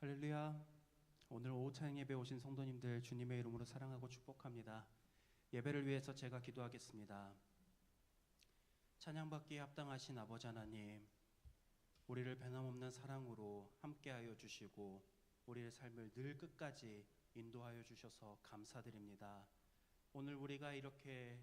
할렐루야. 오늘 오후 찬양 예배 오신 성도님들 주님의 이름으로 사랑하고 축복합니다. 예배를 위해서 제가 기도하겠습니다. 찬양받기에 합당하신 아버지 하나님, 우리를 변함없는 사랑으로 함께하여 주시고 우리의 삶을 늘 끝까지 인도하여 주셔서 감사드립니다. 오늘 우리가 이렇게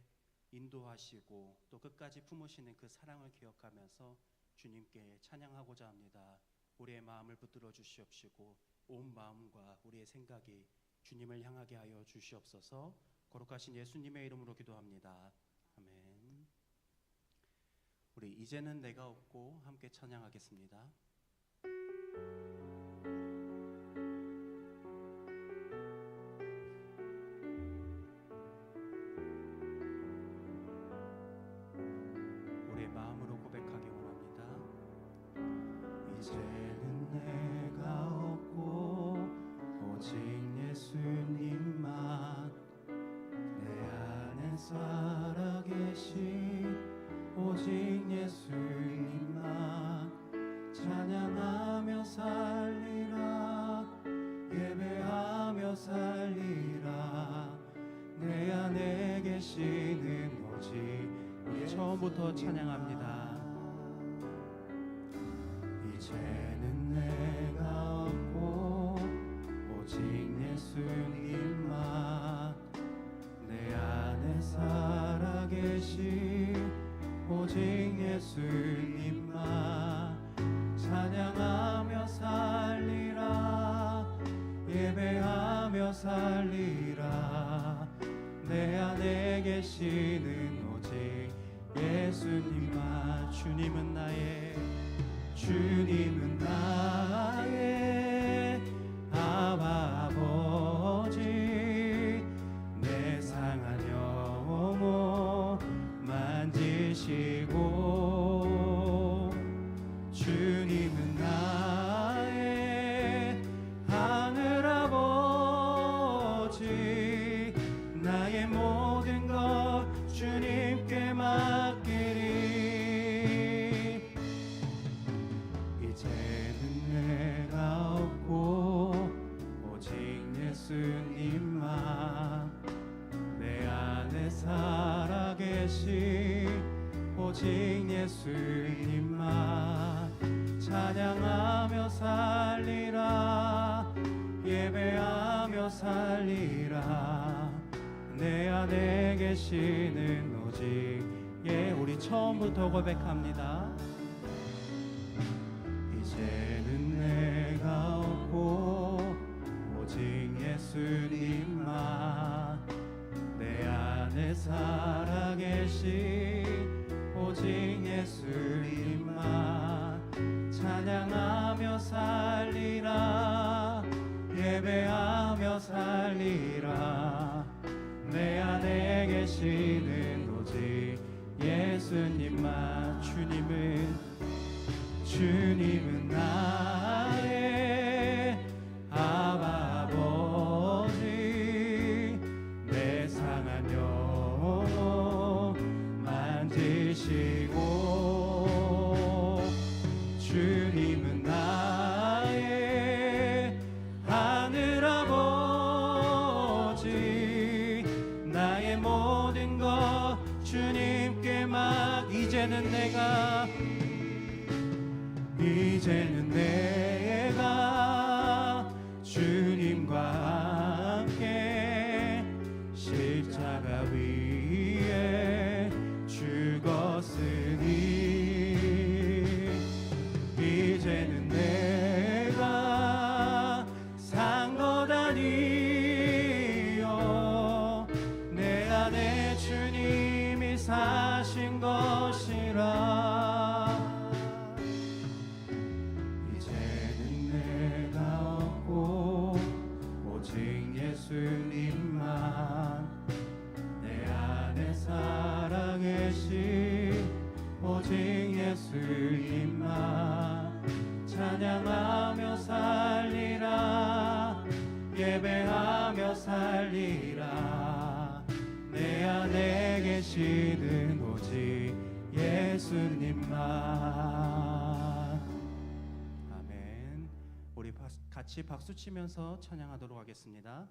인도하시고 또 끝까지 품으시는 그 사랑을 기억하면서 주님께 찬양하고자 합니다. 우리의 마음을 붙들어 주시옵시고 온 마음과 우리의 생각이 주님을 향하게 하여 주시옵소서. 거룩하신 예수님의 이름으로 기도합니다. 아멘. 우리 이제는 내가 없고 함께 찬양하겠습니다. 우리의 마음으로 고백하기 원합니다. 이제는 내가 없고 오직 예수님만 내 안에 살아계신 오직 예수님만 찬양하며 살리라 예배하며 살리라 내 안에 계시는 오직 처음부터 찬양합니다. 이제는 내가 없고 오직 예수님만 내 안에 살아계신 오직 예수님만 찬양하며 살리라 예배하며 살리라 내 안에 계시는 오직 예수님만 주님은 나의 아버지 내 상한 영혼 만지시고 주님은 나의 하늘아버지 나의 모든 것 주님께 맡기리 이제는 내가 없고 오직 예수님만 내 안에 살아계신 오직 예수님만 찬양하며 살리라 예배하며 살리라 내 안에 계시는 오직 우리 처음부터 고백합니다. 이제는 내가 없고 오직 예수님만 내 안에 살아계신 오직 예수님만 찬양하며 살리라 예배하며 살리라 내 안에 계시는 오직 예수님만 주님은 나의 아버지 내 상한 영혼 만지시고 주님은 나의 하늘아버지 나의 모든 것 주님께 이제는 내가 주님과 함께 십자가 위에 죽었으니 이제는 내가 산 것 아니요 내 안에 주님이 사신 것이라 이제는 내가 없고 오직 예수님만 내 안에 살아계신 오직 예수님만 찬양하며 살리라 예배하며 살리라 내 안에 계시는 오직 예수님만. 아멘. 우리 같이 박수 치면서 찬양하도록 하겠습니다.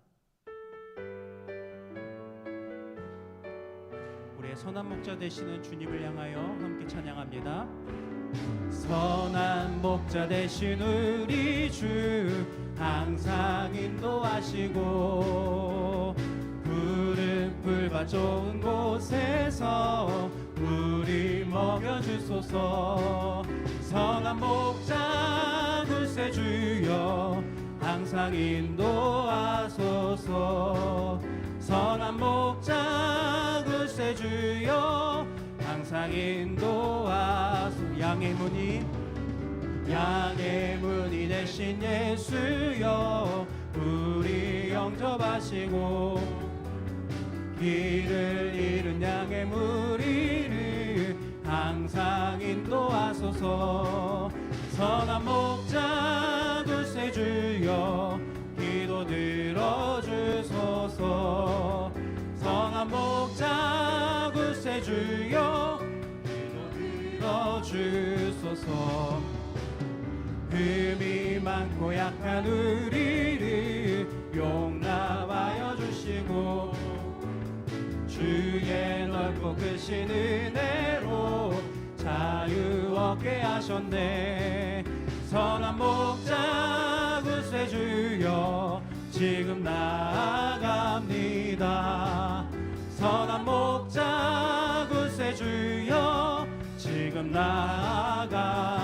우리의 선한 목자 되시는 주님을 향하여 함께 찬양합니다. 선한 목자 되신 우리 주 항상 인도하시고 푸른 풀밭 좋은 곳에서 우리 먹여주소서. 선한 목자 구세주여 항상 인도하소서. 선한 목자 구세주여 항상 인도하소서. 양의 문이 되신 예수여 우리 영접하시고 길을 잃은 양의 무리를 항상 인도하소서. 선한 목자 구세주여 기도 들어주소서. 선한 목자 구세주여 기도 들어주소서. 흠이 많고 약한 우리를 용납하여 주시고 주의 넓고 크신 은혜로 자유 얻게 하셨네. 선한 목자 구세주여 지금 나아갑니다. 선한 목자 구세주여 지금 나아갑니다.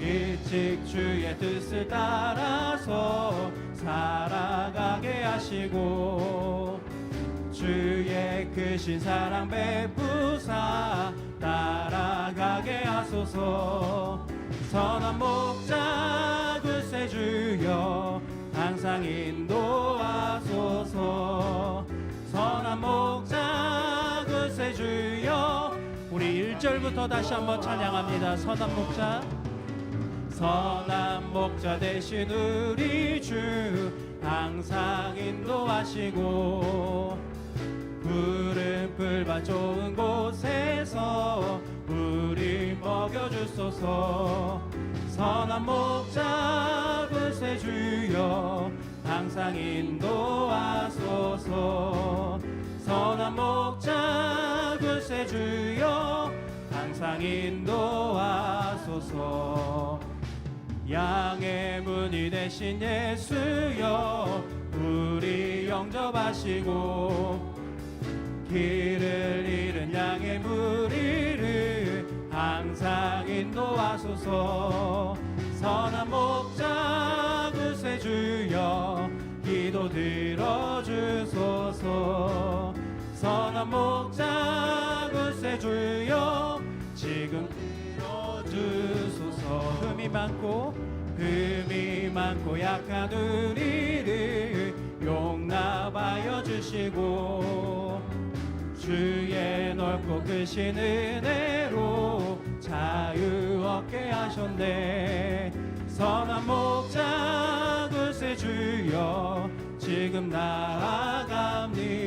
일찍 주의 뜻을 따라서 살아가게 하시고 주의 크신 사랑 베푸사 따라가게 하소서. 선한 목자 구세주여 항상 인도하소서. 선한 목자 구세주여. 우리 1절부터 다시 한번 찬양합니다. 선한 목자. 선한 목자 되신 우리 주 항상 인도하시고 푸른 풀밭 좋은 곳에서 우리 먹여주소서. 선한 목자 구세주여 항상 인도하소서. 선한 목자 구세주여 항상 인도하소서. 양의 문이 되신 예수여 우리 영접하시고 길을 잃은 양의 무리를 항상 인도하소서. 선한 목자 구세주여 기도 들어주소서. 선한 목자 구세주여 지금 들어주소서. 흠이 많고 약한 우리를 용납하여 주시고 주의 넓고 크신 은혜로 자유 얻게 하셨네. 선한 목자 구세주여 지금 나아갑니다.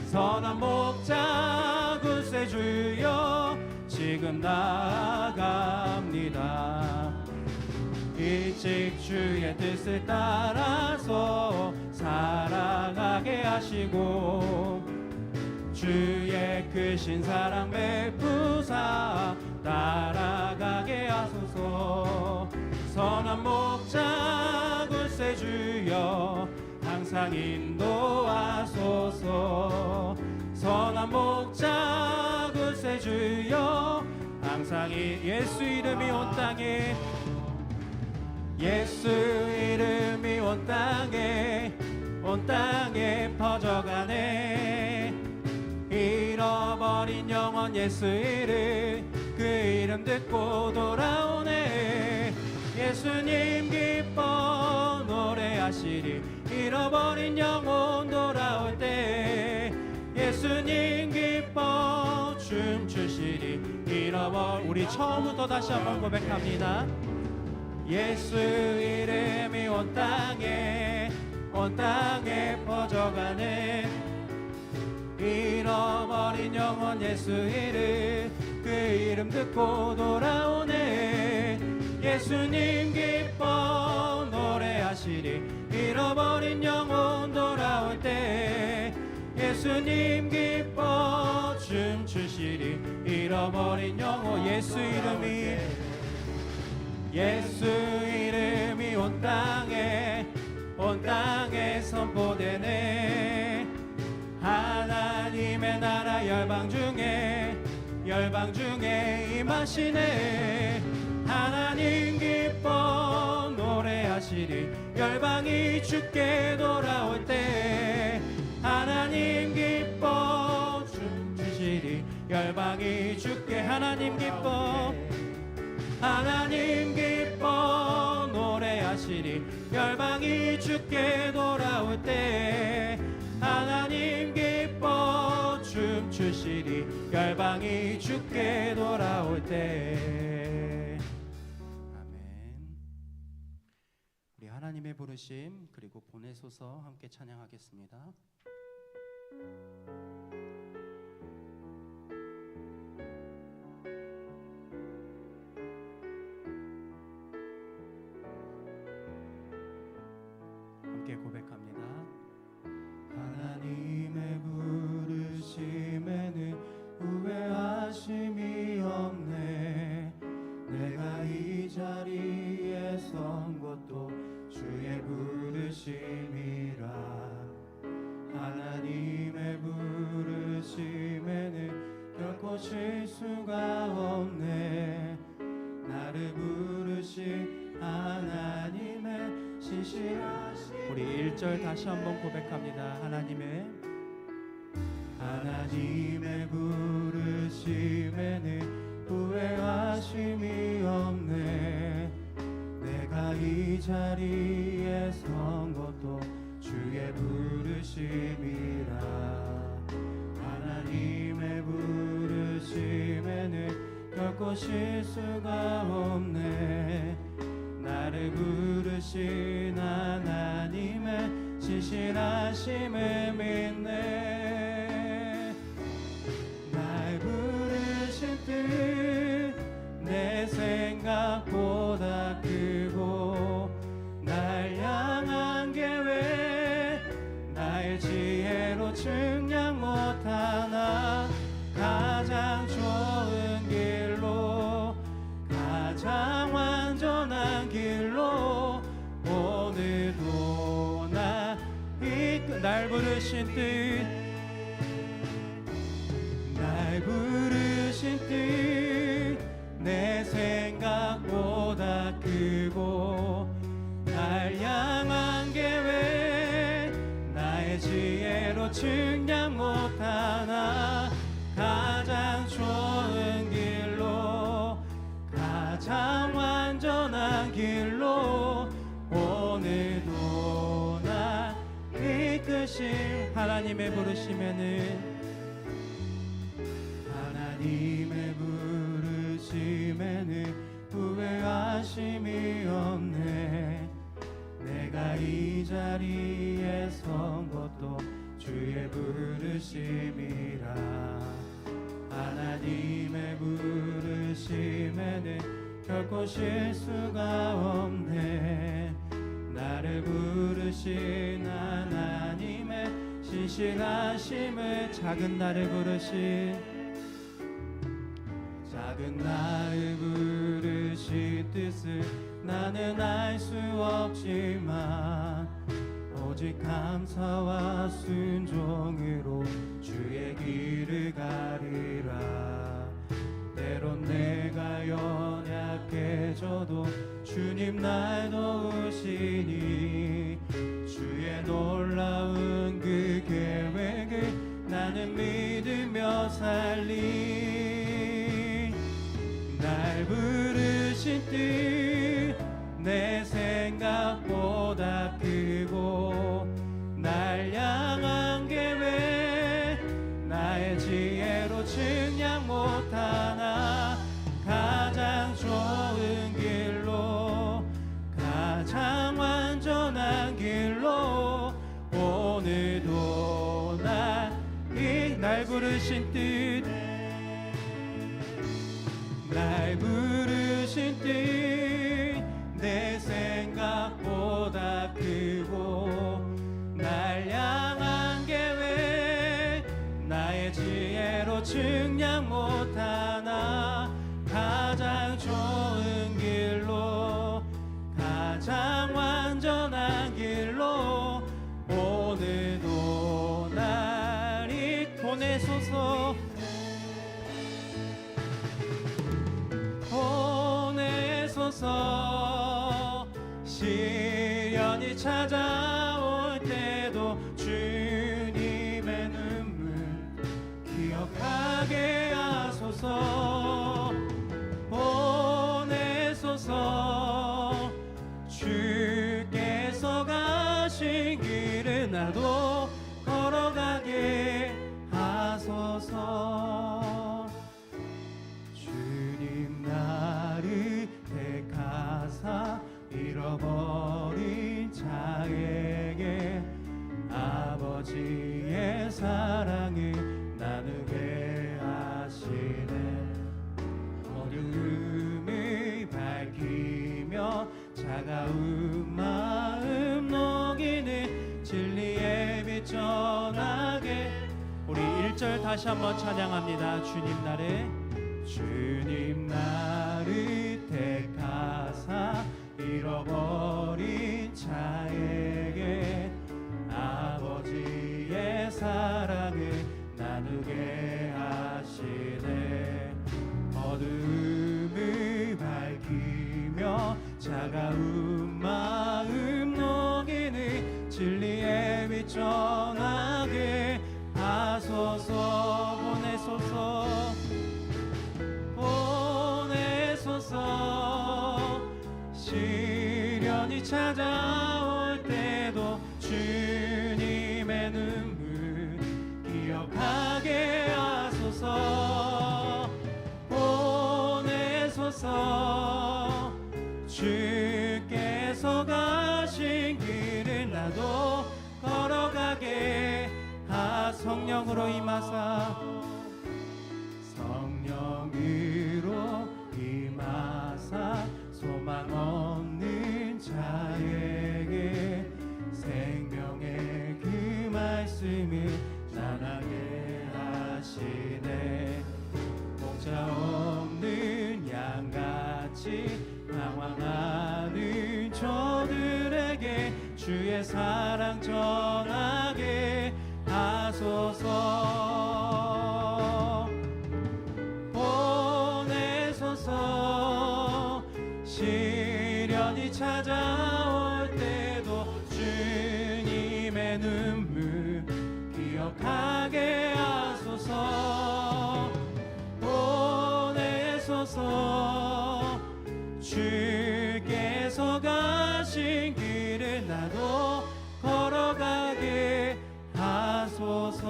선한 목자 구세주여 지금 나아갑니다. 일찍 주의 뜻을 따라서 살아가게 하시고 주의 크신 사랑 베푸사 따라가게 하소서. 선한 목자 구세주여 항상 인도하소서. 선한 목자 구세주여 항상 예수 이름이 온 땅에 예수 이름이 온 땅에 퍼져가네. 잃어버린 영혼 예수 이름 그 이름 듣고 돌아오네. 예수님 기뻐 노래하시리 잃어버린 영혼 돌아올 때. 예수님 기뻐 춤추시리 우리 처음부터 다시 한번 고백합니다. 예수 이름이 온 땅에 퍼져가네. 잃어버린 영혼 예수 이름 그 이름 듣고 돌아오네. 예수 예수님 기뻐 노래하시리 잃어버린 영혼 돌아올 때 예수님 기뻐 춤추시리 잃어버린 영혼 예수 이름이 온 땅에 선포되네 하나님의 나라 열방 중에 임하시네 하나님 기뻐 노래하시리 열방이 주께 돌아올 때 하나님 기뻐 춤추시리 열방이 주께 하나님 기뻐 노래하시리 열방이 주께 돌아올 때 하나님 기뻐 춤추시리 열방이 주께 돌아올 때 아멘. 우리 하나님의 부르심 그리고 보내소서 함께 찬양하겠습니다. 함께 고백합니다. 하나님의 부르심에는 후회하심이 없네 내가 이 자리에 선 것도 주의 부르심이라 하나님의 부르심에는 결코 실수가 없네 나를 부르신 하나님의 신실하신 우리 1절 다시 한번 고백합니다. 하나님의 부르심에는 후회하심이 없네 내가 이 자리에 선 것도 주의 부르심이라 하나님의 부르심에는 결코 실수가 없네 나를 부르신 하나님의 신실하심을 믿네 날 부르신 뜻 내 생각보다 크고 날 향한 계획 나의 지혜로 측량 못하나 가장 좋은 길로 가장 완전한 길로 오늘도 날 부르신 뜻 내 생각보다 크고 날 향한 계획 나의 지혜로 측량 못하나 가장 좋은 길로 가장 완전한 길로 오늘도 날 이끄실 하나님의 부르심에는 후회하심이 없네 내가 이 자리에 선 것도 주의 부르심이라 하나님의 부르심에는 결코 실수가 없네 나를 부르신 하나님의 신실하심을 작은 나를 부르신 뜻을 나는 알 수 없지만 오직 감사와 순종으로 주의 길을 가리라 때론 내가 연약해져도 주님 날 도우시니 주의 놀라운 그 계획을 나는 믿으며 살리 날 부르신 뜻 내 생각보다 크고 날 향한 계획 나의 지혜로 측량 못하나 가장 좋은 길로 가장 완전한 길로 오늘도 날 부르신 뜻 날 부르신 하소서. 시련이 찾아올 때도 주님의 눈물 기억하게 하소서. 보내소서. 주께서 가신 길을 나도 걸어가게 하소서. 주님 나를 택하사 잃어버린 자에게 아버지의 사랑을 나누게 하시네. 어둠을 밝히며 차가운 마음 녹이는 진리의 빛 전하게. 우리 1절 다시 한번 찬양합니다. 주님 나를 택하사 잃어버린 자에게 아버지의 사랑을 나누게 하시네. 어둠을 밝히며 차가운 마음 녹이는 진리의 빛 전하게 하소서. 보내소서. 시련이 찾아올 때도 주님의 눈물 기억하게 하소서. 보내소서. 주께서 가신 길을 나도 걸어가게 성령으로 임하사. 성령으로 임하사 소망 없는 자에게 생명의 그 말씀을 전하게 하시네. 목자 없는 양같이 방황하는 저들에게 주의 사랑 전하게 하소서. 보내소서. 시련이 찾아올 때도 주님의 눈물 기억하게 하소서. 보내소서. 주께서 가신 길을 나도 걸어가게 하소서.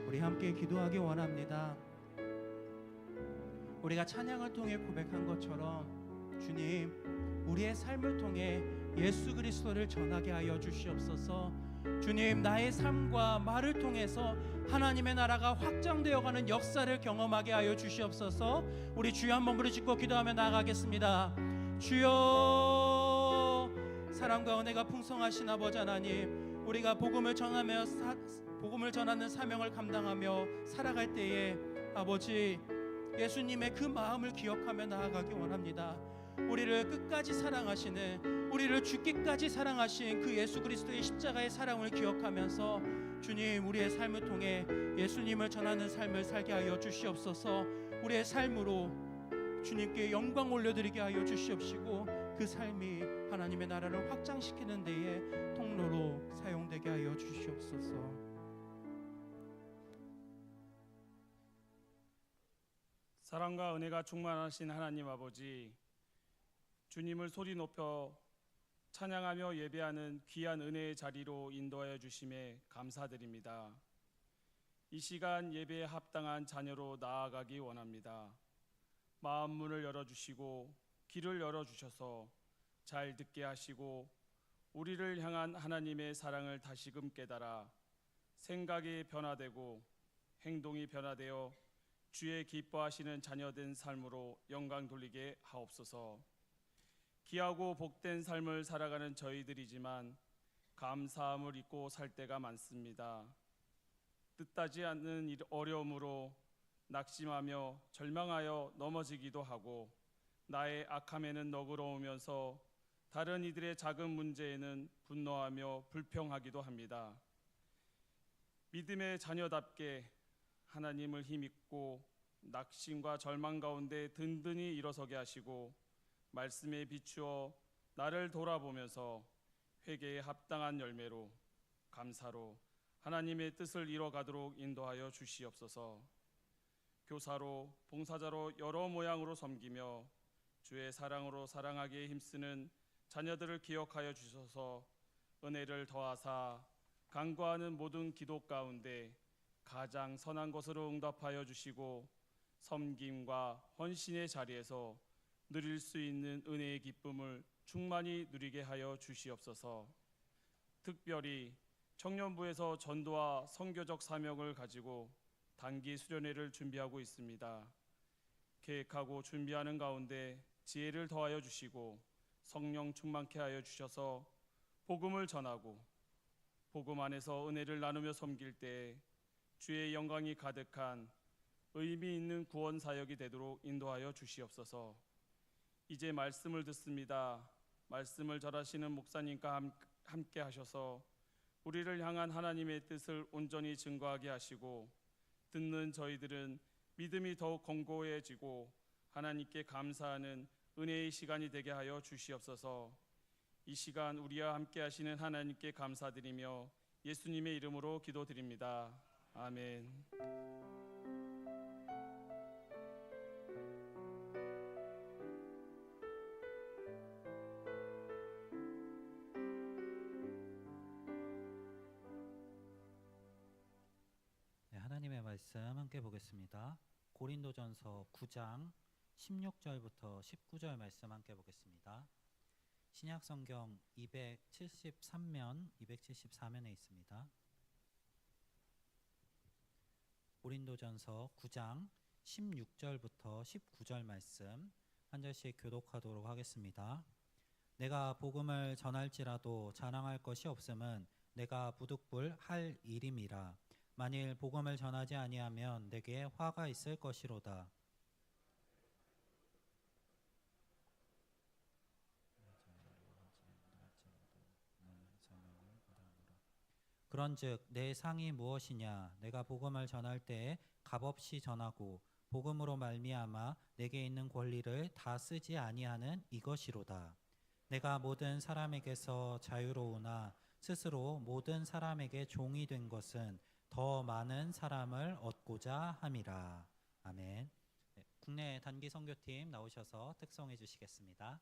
우리 함께 기도하기 원합니다. 우리가 찬양을 통해 고백한 것처럼 주님, 우리의 삶을 통해 예수 그리스도를 전하게 하여 주시옵소서. 주님, 나의 삶과 말을 통해서 하나님의 나라가 확장되어가는 역사를 경험하게 하여 주시옵소서. 우리 주여 한번 부르짖고 기도하며 나아가겠습니다. 주여, 사랑과 은혜가 풍성하신 아버지 하나님, 우리가 복음을 전하며 복음을 전하는 사명을 감당하며 살아갈 때에 아버지, 예수님의 그 마음을 기억하며 나아가기 원합니다. 우리를 끝까지 사랑하시는, 우리를 죽기까지 사랑하신 그 예수 그리스도의 십자가의 사랑을 기억하면서 주님, 우리의 삶을 통해 예수님을 전하는 삶을 살게 하여 주시옵소서. 우리의 삶으로 주님께 영광 올려드리게 하여 주시옵시고, 그 삶이 하나님의 나라를 확장시키는 데에 통로로 사용되게 하여 주시옵소서. 사랑과 은혜가 충만하신 하나님 아버지, 주님을 소리 높여 찬양하며 예배하는 귀한 은혜의 자리로 인도하여 주심에 감사드립니다. 이 시간 예배에 합당한 자녀로 나아가기 원합니다. 마음 문을 열어주시고 길을 열어주셔서 잘 듣게 하시고 우리를 향한 하나님의 사랑을 다시금 깨달아 생각이 변화되고 행동이 변화되어 주의 기뻐하시는 자녀된 삶으로 영광 돌리게 하옵소서. 귀하고 복된 삶을 살아가는 저희들이지만 감사함을 잊고 살 때가 많습니다. 뜻하지 않는 어려움으로 낙심하며 절망하여 넘어지기도 하고, 나의 악함에는 너그러우면서 다른 이들의 작은 문제에는 분노하며 불평하기도 합니다. 믿음의 자녀답게 하나님을 힘입고 낙심과 절망 가운데 든든히 일어서게 하시고 말씀에 비추어 나를 돌아보면서 회개에 합당한 열매로 감사로 하나님의 뜻을 이뤄가도록 인도하여 주시옵소서. 교사로 봉사자로 여러 모양으로 섬기며 주의 사랑으로 사랑하기에 힘쓰는 자녀들을 기억하여 주셔서 은혜를 더하사 간구하는 모든 기도 가운데 가장 선한 것으로 응답하여 주시고 섬김과 헌신의 자리에서 누릴 수 있는 은혜의 기쁨을 충만히 누리게 하여 주시옵소서. 특별히 청년부에서 전도와 선교적 사명을 가지고 단기 수련회를 준비하고 있습니다. 계획하고 준비하는 가운데 지혜를 더하여 주시고 성령 충만케 하여 주셔서 복음을 전하고 복음 안에서 은혜를 나누며 섬길 때 주의 영광이 가득한 의미 있는 구원 사역이 되도록 인도하여 주시옵소서. 이제 말씀을 듣습니다. 말씀을 전하시는 목사님과 함께 하셔서 우리를 향한 하나님의 뜻을 온전히 증거하게 하시고 듣는 저희들은 믿음이 더욱 견고해지고 하나님께 감사하는 은혜의 시간이 되게 하여 주시옵소서. 이 시간 우리와 함께 하시는 하나님께 감사드리며 예수님의 이름으로 기도드립니다. 아멘. 네, 하나님의 말씀 함께 보겠습니다. 고린도전서 9장 16절부터 19절 말씀 함께 보겠습니다. 신약 성경 273면 274면에 있습니다. 고린도전서 9장 16절부터 19절 말씀 한 절씩 교독하도록 하겠습니다. 내가 복음을 전할지라도 자랑할 것이 없음은 내가 부득불 할 일임이라. 만일 복음을 전하지 아니하면 내게 화가 있을 것이로다. 그런즉 내 상이 무엇이냐? 내가 복음을 전할 때에 값없이 전하고 복음으로 말미암아 내게 있는 권리를 다 쓰지 아니하는 이것이로다. 내가 모든 사람에게서 자유로우나 스스로 모든 사람에게 종이 된 것은 더 많은 사람을 얻고자 함이라. 아멘. 네, 국내 단기 선교팀 나오셔서 특송해 주시겠습니다.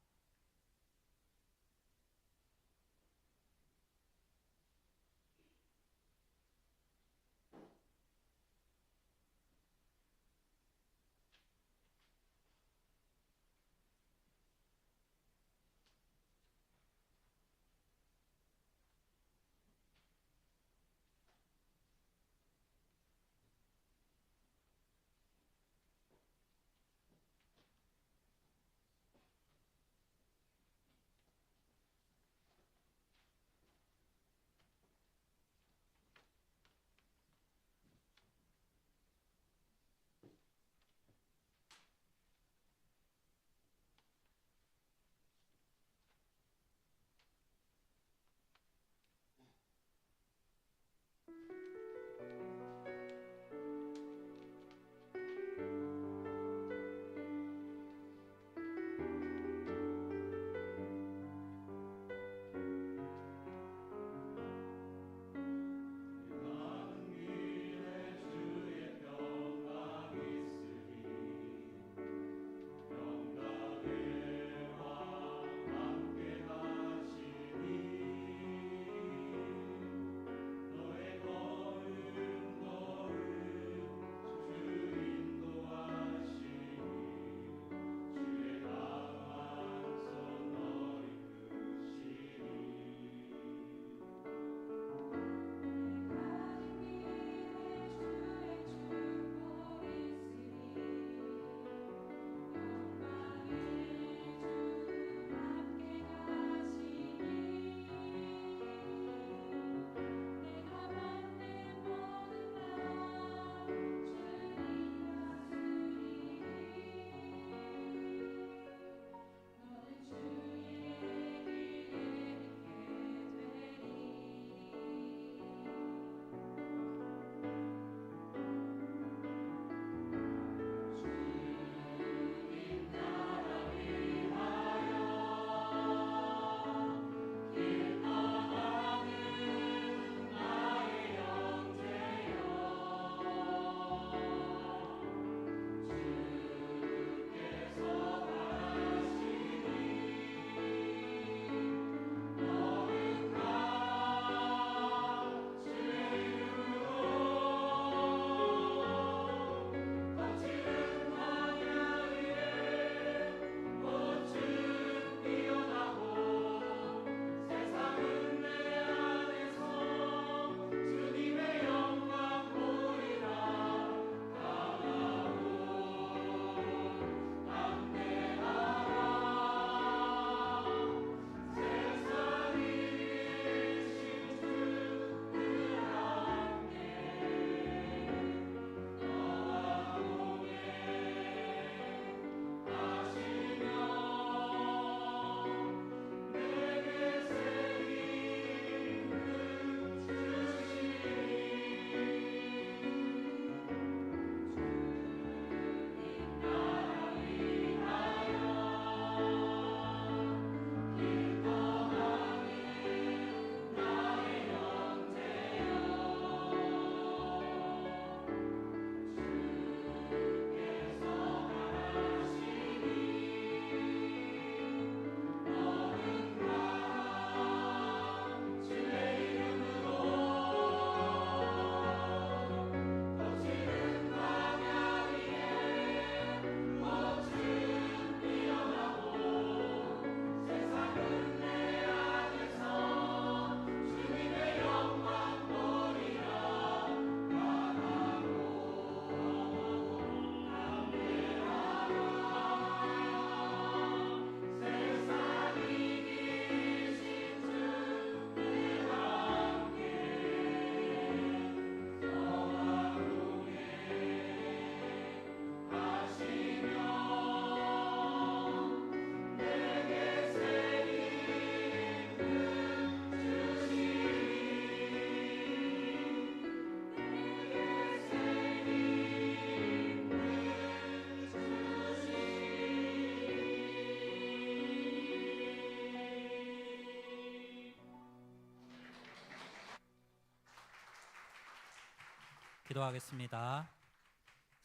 기도하겠습니다.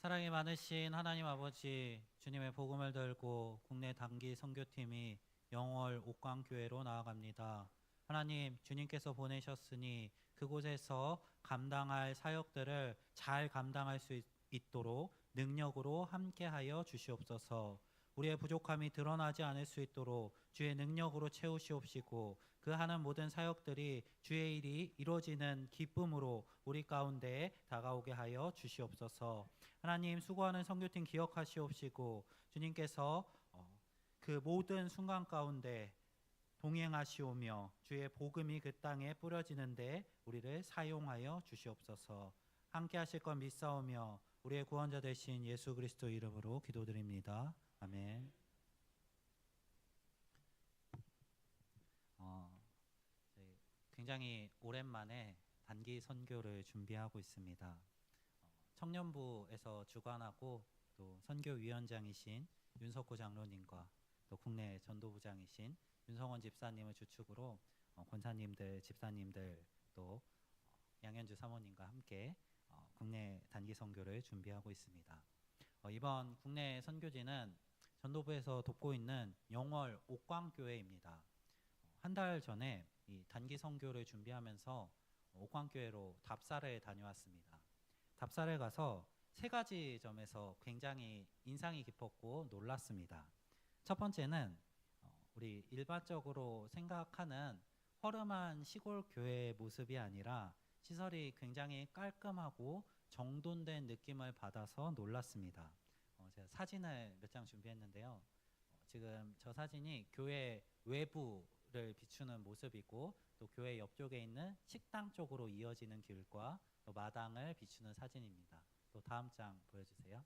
사랑이 많으신 하나님 아버지, 주님의 복음을 들고 국내 단기 선교팀이 영월 옥광교회로 나아갑니다. 하나님, 주님께서 보내셨으니 그곳에서 감당할 사역들을 잘 감당할 수 있도록 능력으로 함께하여 주시옵소서. 우리의 부족함이 드러나지 않을 수 있도록 주의 능력으로 채우시옵시고, 그 하는 모든 사역들이 주의 일이 이루어지는 기쁨으로 우리 가운데에 다가오게 하여 주시옵소서. 하나님, 수고하는 선교팀 기억하시옵시고, 주님께서 그 모든 순간 가운데 동행하시오며 주의 복음이 그 땅에 뿌려지는데 우리를 사용하여 주시옵소서. 함께 하실 것 믿사오며 우리의 구원자 되신 예수 그리스도 이름으로 기도드립니다. 아멘. 굉장히 오랜만에 단기 선교를 준비하고 있습니다. 청년부에서 주관하고 또 선교위원장이신 윤석호 장로님과 또 국내 전도부장이신 윤성원 집사님을 주축으로 권사님들, 집사님들 또 양현주 사모님과 함께 국내 단기 선교를 준비하고 있습니다. 이번 국내 선교지는 전도부에서 돕고 있는 영월 옥광교회입니다. 한 달 전에 이 단기 선교를 준비하면서 옥광교회로 답사를 다녀왔습니다. 답사를 가서 세 가지 점에서 굉장히 인상이 깊었고 놀랐습니다. 첫 번째는 우리 일반적으로 생각하는 허름한 시골 교회의 모습이 아니라 시설이 굉장히 깔끔하고 정돈된 느낌을 받아서 놀랐습니다. 제가 사진을 몇 장 준비했는데요. 지금 저 사진이 교회 외부를 비추는 모습이고 또 교회 옆쪽에 있는 식당 쪽으로 이어지는 길과 또 마당을 비추는 사진입니다. 또 다음 장 보여주세요.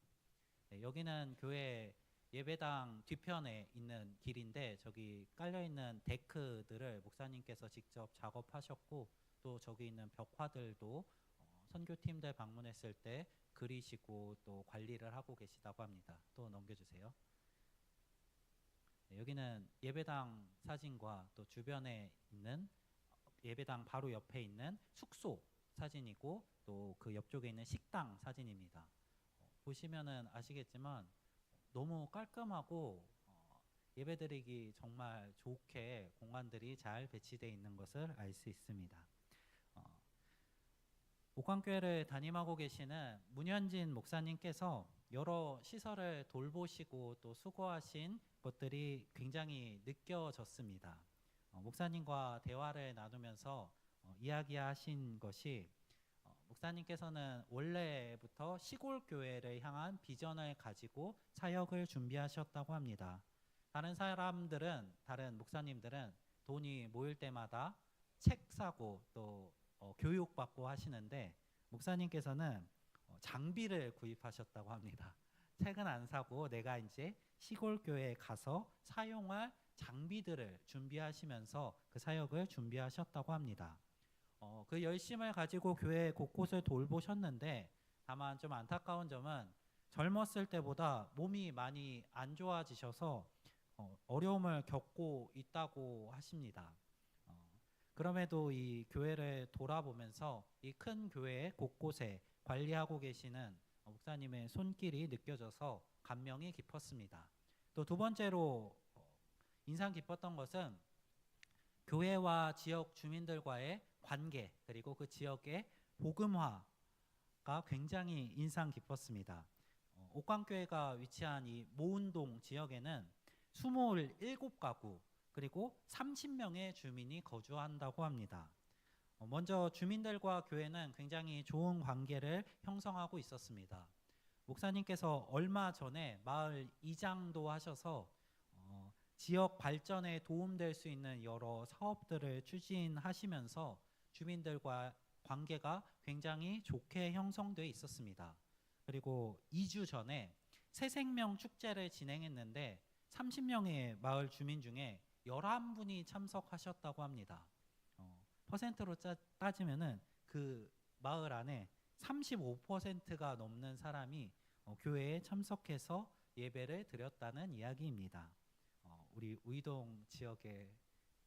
네, 여기는 교회 예배당 뒤편에 있는 길인데 저기 깔려있는 데크들을 목사님께서 직접 작업하셨고 또 저기 있는 벽화들도 선교팀들 방문했을 때 그리시고 또 관리를 하고 계시다고 합니다. 또 넘겨주세요. 네, 여기는 예배당 사진과 또 주변에 있는 예배당 바로 옆에 있는 숙소 사진이고 또 그 옆쪽에 있는 식당 사진입니다. 보시면은 아시겠지만 너무 깔끔하고 예배드리기 정말 좋게 공간들이 잘 배치되어 있는 것을 알 수 있습니다. 옥광교회를 담임하고 계시는 문현진 목사님께서 여러 시설을 돌보시고 또 수고하신 것들이 굉장히 느껴졌습니다. 목사님과 대화를 나누면서 이야기하신 것이 목사님께서는 원래부터 시골 교회를 향한 비전을 가지고 사역을 준비하셨다고 합니다. 다른 사람들은, 다른 목사님들은 돈이 모일 때마다 책 사고 또 교육받고 하시는데 목사님께서는 장비를 구입하셨다고 합니다. 책은 안 사고 내가 이제 시골 교회에 가서 사용할 장비들을 준비하시면서 그 사역을 준비하셨다고 합니다. 그 열심을 가지고 교회 곳곳을 돌보셨는데 다만 좀 안타까운 점은 젊었을 때보다 몸이 많이 안 좋아지셔서 어려움을 겪고 있다고 하십니다. 그럼에도 이 교회를 돌아보면서 이 큰 교회 곳곳에 관리하고 계시는 목사님의 손길이 느껴져서 감명이 깊었습니다. 또 두 번째로 인상 깊었던 것은 교회와 지역 주민들과의 관계 그리고 그 지역의 복음화가 굉장히 인상 깊었습니다. 옥광교회가 위치한 이 모운동 지역에는 27가구 그리고 30명의 주민이 거주한다고 합니다. 먼저 주민들과 교회는 굉장히 좋은 관계를 형성하고 있었습니다. 목사님께서 얼마 전에 마을 이장도 하셔서 지역 발전에 도움될 수 있는 여러 사업들을 추진하시면서 주민들과 관계가 굉장히 좋게 형성되어 있었습니다. 그리고 2주 전에 새생명 축제를 진행했는데 30명의 마을 주민 중에 11분이 참석하셨다고 합니다. 퍼센트로 따지면은 그 마을 안에 35%가 넘는 사람이 교회에 참석해서 예배를 드렸다는 이야기입니다. 우리 우이동 지역에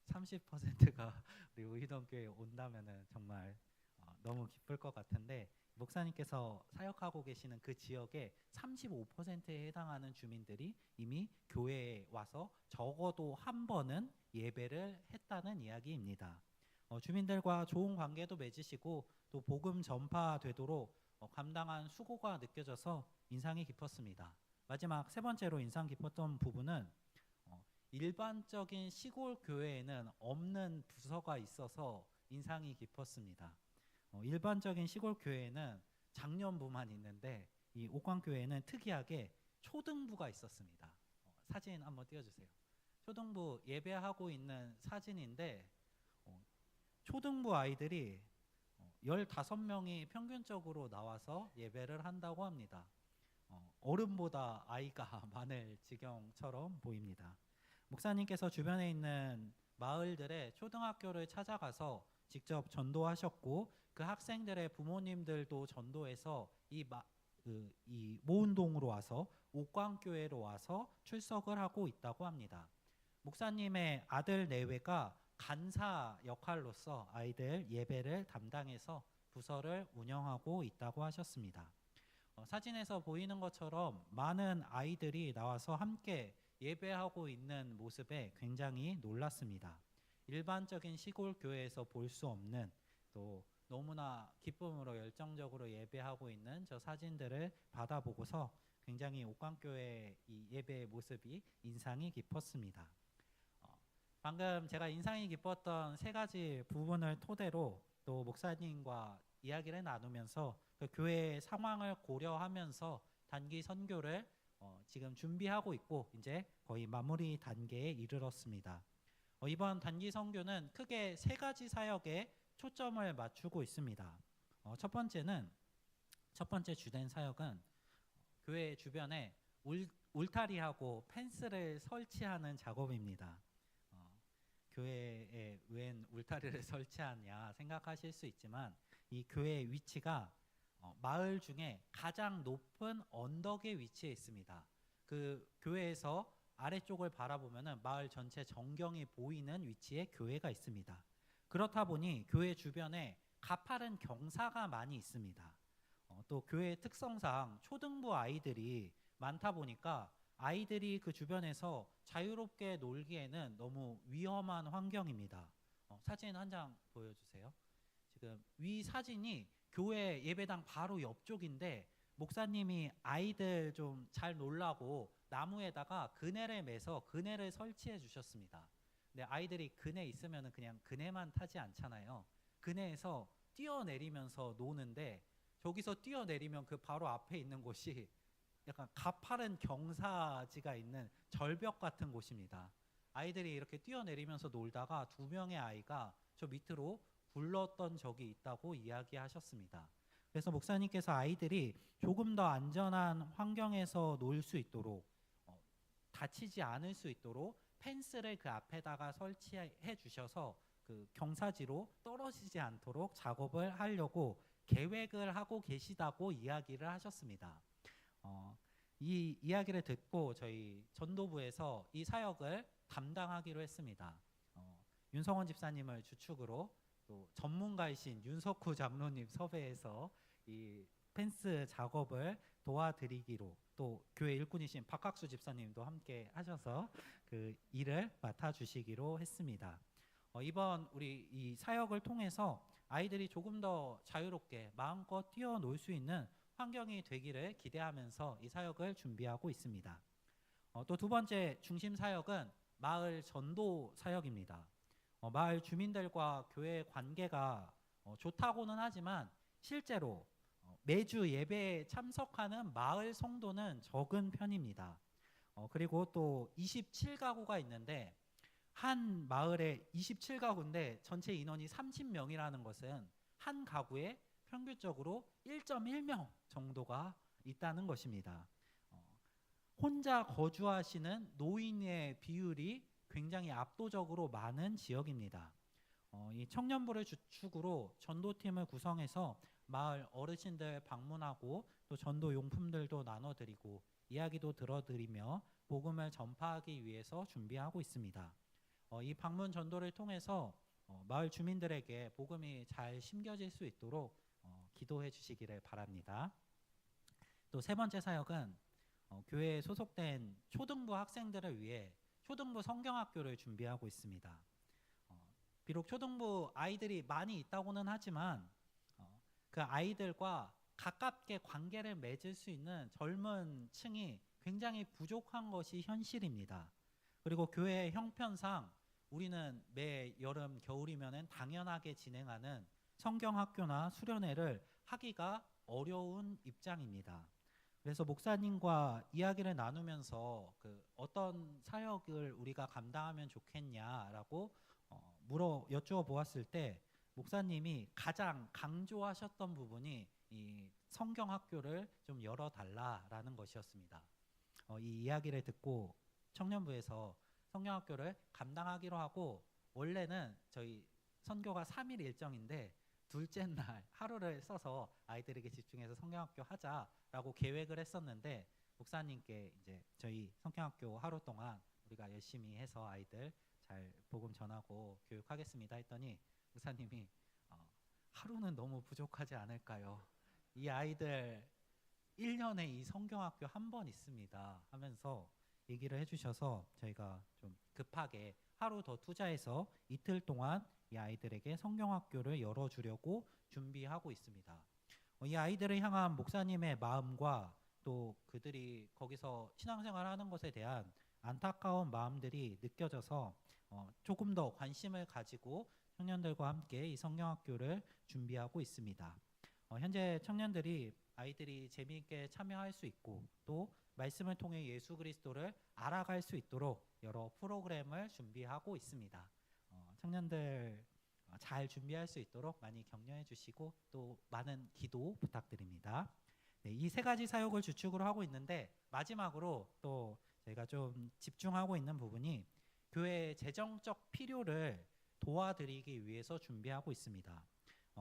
30%가 우리 우이동 교회에 온다면은 정말 너무 기쁠 것 같은데 목사님께서 사역하고 계시는 그 지역의 35%에 해당하는 주민들이 이미 교회에 와서 적어도 한 번은 예배를 했다는 이야기입니다. 주민들과 좋은 관계도 맺으시고 또 복음 전파되도록 감당한 수고가 느껴져서 인상이 깊었습니다. 마지막 세 번째로 인상 깊었던 부분은 일반적인 시골 교회에는 없는 부서가 있어서 인상이 깊었습니다. 일반적인 시골 교회에는 장년부만 있는데 이 옥광교회는 특이하게 초등부가 있었습니다. 사진 한번 띄워주세요. 초등부 예배하고 있는 사진인데 초등부 아이들이 15명이 평균적으로 나와서 예배를 한다고 합니다. 어른보다 아이가 많을 지경처럼 보입니다. 목사님께서 주변에 있는 마을들의 초등학교를 찾아가서 직접 전도하셨고 그 학생들의 부모님들도 전도해서 이 모운동으로 와서 옥광교회로 와서 출석을 하고 있다고 합니다. 목사님의 아들 내외가 간사 역할로서 아이들 예배를 담당해서 부서를 운영하고 있다고 하셨습니다. 사진에서 보이는 것처럼 많은 아이들이 나와서 함께 예배하고 있는 모습에 굉장히 놀랐습니다. 일반적인 시골 교회에서 볼 수 없는 또 너무나 기쁨으로 열정적으로 예배하고 있는 저 사진들을 받아보고서 굉장히 옥광교회 이 예배의 모습이 인상이 깊었습니다. 방금 제가 인상이 깊었던 세 가지 부분을 토대로 또 목사님과 이야기를 나누면서 그 교회의 상황을 고려하면서 단기 선교를 지금 준비하고 있고 이제 거의 마무리 단계에 이르렀습니다. 이번 단기 선교는 크게 세 가지 사역에 초점을 맞추고 있습니다. 첫 번째 주된 사역은 교회 주변에 울타리하고 펜스를 설치하는 작업입니다. 교회에 웬 울타리를 설치하냐 생각하실 수 있지만 이 교회의 위치가 마을 중에 가장 높은 언덕에 위치해 있습니다. 그 교회에서 아래쪽을 바라보면은 마을 전체 전경이 보이는 위치에 교회가 있습니다. 그렇다 보니 교회 주변에 가파른 경사가 많이 있습니다. 또 교회의 특성상 초등부 아이들이 많다 보니까 아이들이 그 주변에서 자유롭게 놀기에는 너무 위험한 환경입니다. 사진 한 장 보여주세요. 지금 위 사진이 교회 예배당 바로 옆쪽인데 목사님이 아이들 좀 잘 놀라고 나무에다가 그네를 매서 그네를 설치해 주셨습니다. 근데 아이들이 그네 있으면 그냥 그네만 타지 않잖아요. 그네에서 뛰어내리면서 노는데 저기서 뛰어내리면 그 바로 앞에 있는 곳이 약간 가파른 경사지가 있는 절벽 같은 곳입니다. 아이들이 이렇게 뛰어내리면서 놀다가 2명의 아이가 저 밑으로 굴렀던 적이 있다고 이야기하셨습니다. 그래서 목사님께서 아이들이 조금 더 안전한 환경에서 놀 수 있도록 다치지 않을 수 있도록 펜스를 그 앞에다가 설치해 주셔서 그 경사지로 떨어지지 않도록 작업을 하려고 계획을 하고 계시다고 이야기를 하셨습니다. 이 이야기를 듣고 저희 전도부에서 이 사역을 담당하기로 했습니다. 윤성원 집사님을 주축으로 또 전문가이신 윤석후 장로님 섭외해서 이 펜스 작업을 도와드리기로 또 교회 일꾼이신 박학수 집사님도 함께 하셔서 그 일을 맡아주시기로 했습니다. 이번 우리 이 사역을 통해서 아이들이 조금 더 자유롭게 마음껏 뛰어놀 수 있는 환경이 되기를 기대하면서 이 사역을 준비하고 있습니다. 또 두 번째 중심 사역은 마을 전도 사역입니다. 마을 주민들과 교회 관계가 좋다고는 하지만 실제로 매주 예배에 참석하는 마을 성도는 적은 편입니다. 그리고 또 27가구가 있는데 한 마을에 27가구인데 전체 인원이 30명이라는 것은 한 가구에 평균적으로 1.1명 정도가 있다는 것입니다. 혼자 거주하시는 노인의 비율이 굉장히 압도적으로 많은 지역입니다. 이 청년부를 주축으로 전도팀을 구성해서 마을 어르신들 방문하고 또 전도 용품들도 나눠드리고 이야기도 들어드리며 복음을 전파하기 위해서 준비하고 있습니다. 이 방문 전도를 통해서 마을 주민들에게 복음이 잘 심겨질 수 있도록 기도해 주시기를 바랍니다. 또 세 번째 사역은 교회에 소속된 초등부 학생들을 위해 초등부 성경학교를 준비하고 있습니다. 비록 초등부 아이들이 많이 있다고는 하지만 그 아이들과 가깝게 관계를 맺을 수 있는 젊은 층이 굉장히 부족한 것이 현실입니다. 그리고 교회의 형편상 우리는 매 여름 겨울이면은 당연하게 진행하는 성경학교나 수련회를 하기가 어려운 입장입니다. 그래서 목사님과 이야기를 나누면서 어떤 사역을 우리가 감당하면 좋겠냐라고 여쭈어 보았을 때 목사님이 가장 강조하셨던 부분이 이 성경학교를 좀 열어달라라는 것이었습니다. 이 이야기를 듣고 청년부에서 성경학교를 감당하기로 하고, 원래는 저희 선교가 3일 일정인데 둘째 날 하루를 써서 아이들에게 집중해서 성경학교 하자라고 계획을 했었는데, 목사님께 이제 저희 성경학교 하루 동안 우리가 열심히 해서 아이들 잘 복음 전하고 교육하겠습니다 했더니 목사님이 하루는 너무 부족하지 않을까요? 이 아이들 1년에 이 성경학교 한 번 있습니다 하면서 얘기를 해주셔서 저희가 좀 급하게 하루 더 투자해서 이틀 동안 이 아이들에게 성경학교를 열어주려고 준비하고 있습니다. 이 아이들을 향한 목사님의 마음과 또 그들이 거기서 신앙생활하는 것에 대한 안타까운 마음들이 느껴져서 조금 더 관심을 가지고 청년들과 함께 이 성경학교를 준비하고 있습니다. 현재 청년들이 아이들이 재미있게 참여할 수 있고 또 말씀을 통해 예수 그리스도를 알아갈 수 있도록 여러 프로그램을 준비하고 있습니다. 청년들 잘 준비할 수 있도록 많이 격려해 주시고 또 많은 기도 부탁드립니다. 네, 이 세 가지 사역을 주축으로 하고 있는데, 마지막으로 또 저희가 좀 집중하고 있는 부분이 교회의 재정적 필요를 도와드리기 위해서 준비하고 있습니다.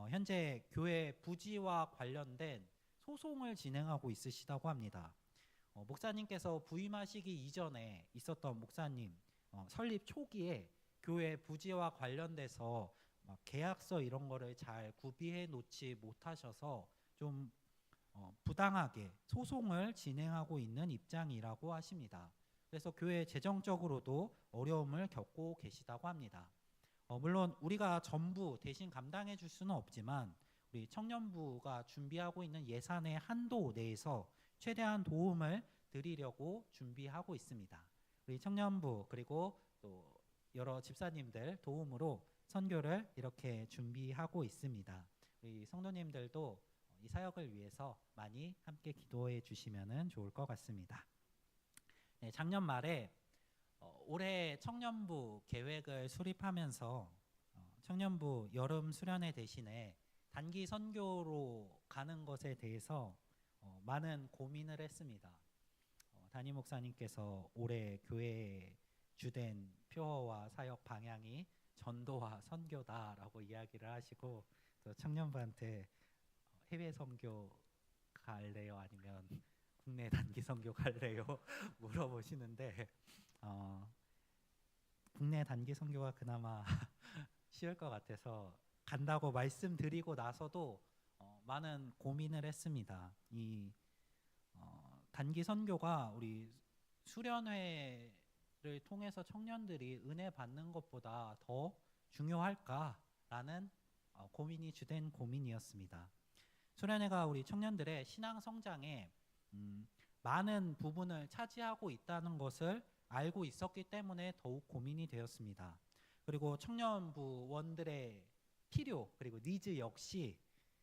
현재 교회 부지와 관련된 소송을 진행하고 있으시다고 합니다. 목사님께서 부임하시기 이전에 있었던 목사님 설립 초기에 교회 부지와 관련돼서 계약서 이런 거를 잘 구비해 놓지 못하셔서 좀 부당하게 소송을 진행하고 있는 입장이라고 하십니다. 그래서 교회 재정적으로도 어려움을 겪고 계시다고 합니다. 물론 우리가 전부 대신 감당해 줄 수는 없지만 우리 청년부가 준비하고 있는 예산의 한도 내에서 최대한 도움을 드리려고 준비하고 있습니다. 우리 청년부 그리고 또 여러 집사님들 도움으로 선교를 이렇게 준비하고 있습니다. 우리 성도님들도 이 사역을 위해서 많이 함께 기도해 주시면 좋을 것 같습니다. 네, 작년 말에 올해 청년부 계획을 수립하면서 청년부 여름 수련회 대신에 단기 선교로 가는 것에 대해서 많은 고민을 했습니다. 담임 목사님께서 올해 교회의 주된 표어와 사역 방향이 전도와 선교다라고 이야기를 하시고, 또 청년부한테 해외 선교 갈래요 아니면 국내 단기 선교 갈래요 물어보시는데 국내 단기 선교가 그나마 쉬울 것 같아서 간다고 말씀드리고 나서도 많은 고민을 했습니다. 이 단기 선교가 우리 수련회를 통해서 청년들이 은혜 받는 것보다 더 중요할까라는 고민이 주된 고민이었습니다. 수련회가 우리 청년들의 신앙 성장에 많은 부분을 차지하고 있다는 것을 알고 있었기 때문에 더욱 고민이 되었습니다. 그리고 청년부원들의 필요 그리고 니즈 역시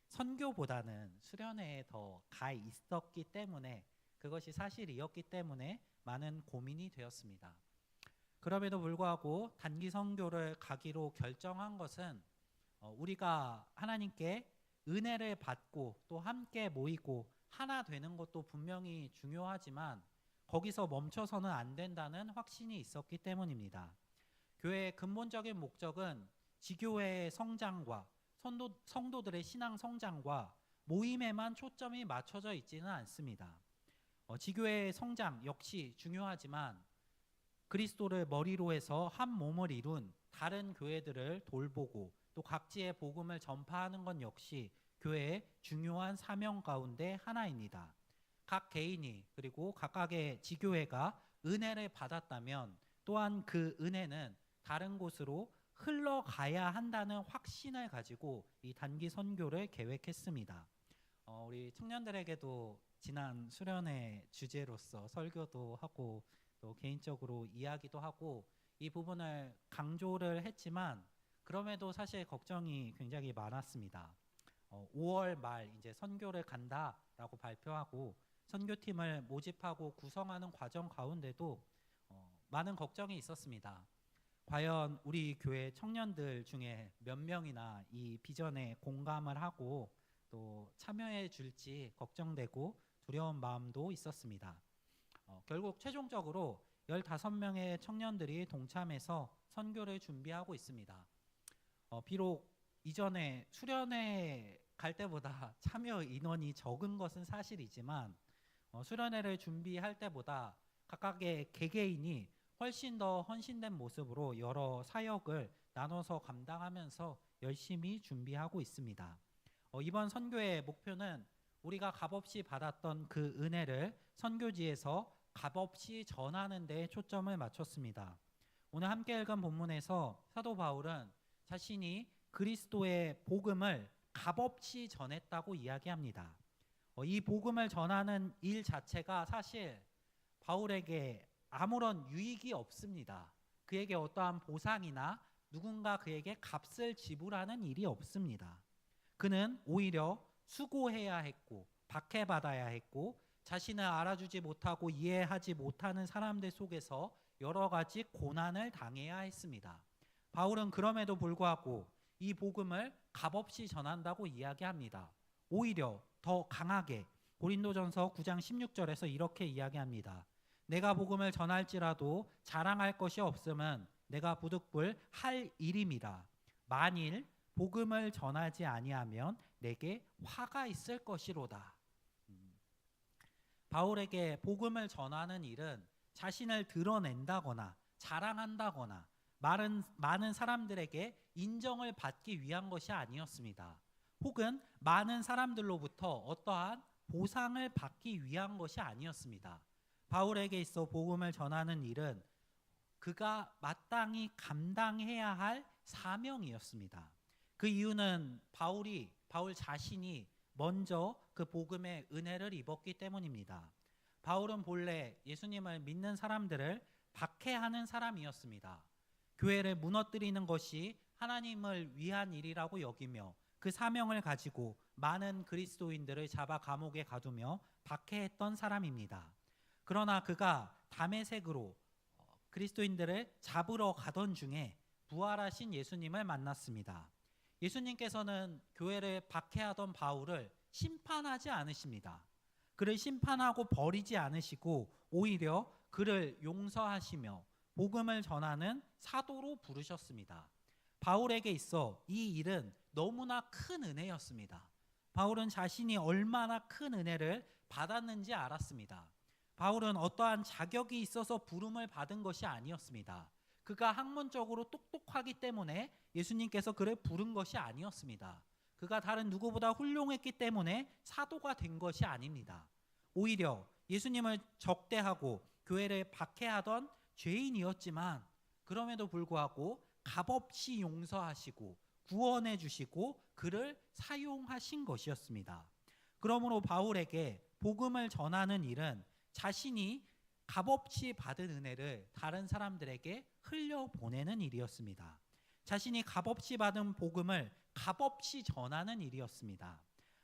선교보다는 수련회에 더 가 있었기 때문에, 그것이 사실이었기 때문에 많은 고민이 되었습니다. 그럼에도 불구하고 단기 선교를 가기로 결정한 것은 우리가 하나님께 은혜를 받고 또 함께 모이고 하나 되는 것도 분명히 중요하지만 거기서 멈춰서는 안 된다는 확신이 있었기 때문입니다. 교회의 근본적인 목적은 지교회의 성장과 성도들의 신앙 성장과 모임에만 초점이 맞춰져 있지는 않습니다. 지교회의 성장 역시 중요하지만 그리스도를 머리로 해서 한 몸을 이룬 다른 교회들을 돌보고 또 각지의 복음을 전파하는 것 역시 교회의 중요한 사명 가운데 하나입니다. 각 개인이 그리고 각각의 지교회가 은혜를 받았다면 또한 그 은혜는 다른 곳으로 흘러가야 한다는 확신을 가지고 이 단기 선교를 계획했습니다. 우리 청년들에게도 지난 수련회 주제로서 설교도 하고 또 개인적으로 이야기도 하고 이 부분을 강조를 했지만 그럼에도 사실 걱정이 굉장히 많았습니다. 5월 말 이제 선교를 간다라고 발표하고 선교팀을 모집하고 구성하는 과정 가운데도 많은 걱정이 있었습니다. 과연 우리 교회 청년들 중에 몇 명이나 이 비전에 공감을 하고 또 참여해 줄지 걱정되고 두려운 마음도 있었습니다. 결국 최종적으로 15명의 청년들이 동참해서 선교를 준비하고 있습니다. 비록 이전에 수련회 갈 때보다 참여 인원이 적은 것은 사실이지만 수련회를 준비할 때보다 각각의 개개인이 훨씬 더 헌신된 모습으로 여러 사역을 나눠서 감당하면서 열심히 준비하고 있습니다. 이번 선교의 목표는 우리가 값없이 받았던 그 은혜를 선교지에서 값없이 전하는 데 초점을 맞췄습니다. 오늘 함께 읽은 본문에서 사도 바울은 자신이 그리스도의 복음을 값없이 전했다고 이야기합니다. 이 복음을 전하는 일 자체가 사실 바울에게 아무런 유익이 없습니다. 그에게 어떠한 보상이나 누군가 그에게 값을 지불하는 일이 없습니다. 그는 오히려 수고해야 했고 박해받아야 했고 자신을 알아주지 못하고 이해하지 못하는 사람들 속에서 여러 가지 고난을 당해야 했습니다. 바울은 그럼에도 불구하고 이 복음을 값없이 전한다고 이야기합니다. 오히려 더 강하게 고린도전서 9장 16절에서 이렇게 이야기합니다. 내가 복음을 전할지라도 자랑할 것이 없음은 내가 부득불 할 일임이라. 만일 복음을 전하지 아니하면 내게 화가 있을 것이로다. 바울에게 복음을 전하는 일은 자신을 드러낸다거나 자랑한다거나 많은 사람들에게 인정을 받기 위한 것이 아니었습니다. 혹은 많은 사람들로부터 어떠한 보상을 받기 위한 것이 아니었습니다. 바울에게 있어 복음을 전하는 일은 그가 마땅히 감당해야 할 사명이었습니다. 그 이유는 바울 자신이 먼저 그 복음의 은혜를 입었기 때문입니다. 바울은 본래 예수님을 믿는 사람들을 박해하는 사람이었습니다. 교회를 무너뜨리는 것이 하나님을 위한 일이라고 여기며 그 사명을 가지고 많은 그리스도인들을 잡아 감옥에 가두며 박해했던 사람입니다. 그러나 그가 다메섹으로 그리스도인들을 잡으러 가던 중에 부활하신 예수님을 만났습니다. 예수님께서는 교회를 박해하던 바울을 심판하지 않으십니다. 그를 심판하고 버리지 않으시고 오히려 그를 용서하시며 복음을 전하는 사도로 부르셨습니다. 바울에게 있어 이 일은 너무나 큰 은혜였습니다. 바울은 자신이 얼마나 큰 은혜를 받았는지 알았습니다. 바울은 어떠한 자격이 있어서 부름을 받은 것이 아니었습니다. 그가 학문적으로 똑똑하기 때문에 예수님께서 그를 부른 것이 아니었습니다. 그가 다른 누구보다 훌륭했기 때문에 사도가 된 것이 아닙니다. 오히려 예수님을 적대하고 교회를 박해하던 죄인이었지만 그럼에도 불구하고 값없이 용서하시고 구원해 주시고 그를 사용하신 것이었습니다. 그러므로 바울에게 복음을 전하는 일은 자신이 값없이 받은 은혜를 다른 사람들에게 흘려보내는 일이었습니다. 자신이 값없이 받은 복음을 값없이 전하는 일이었습니다.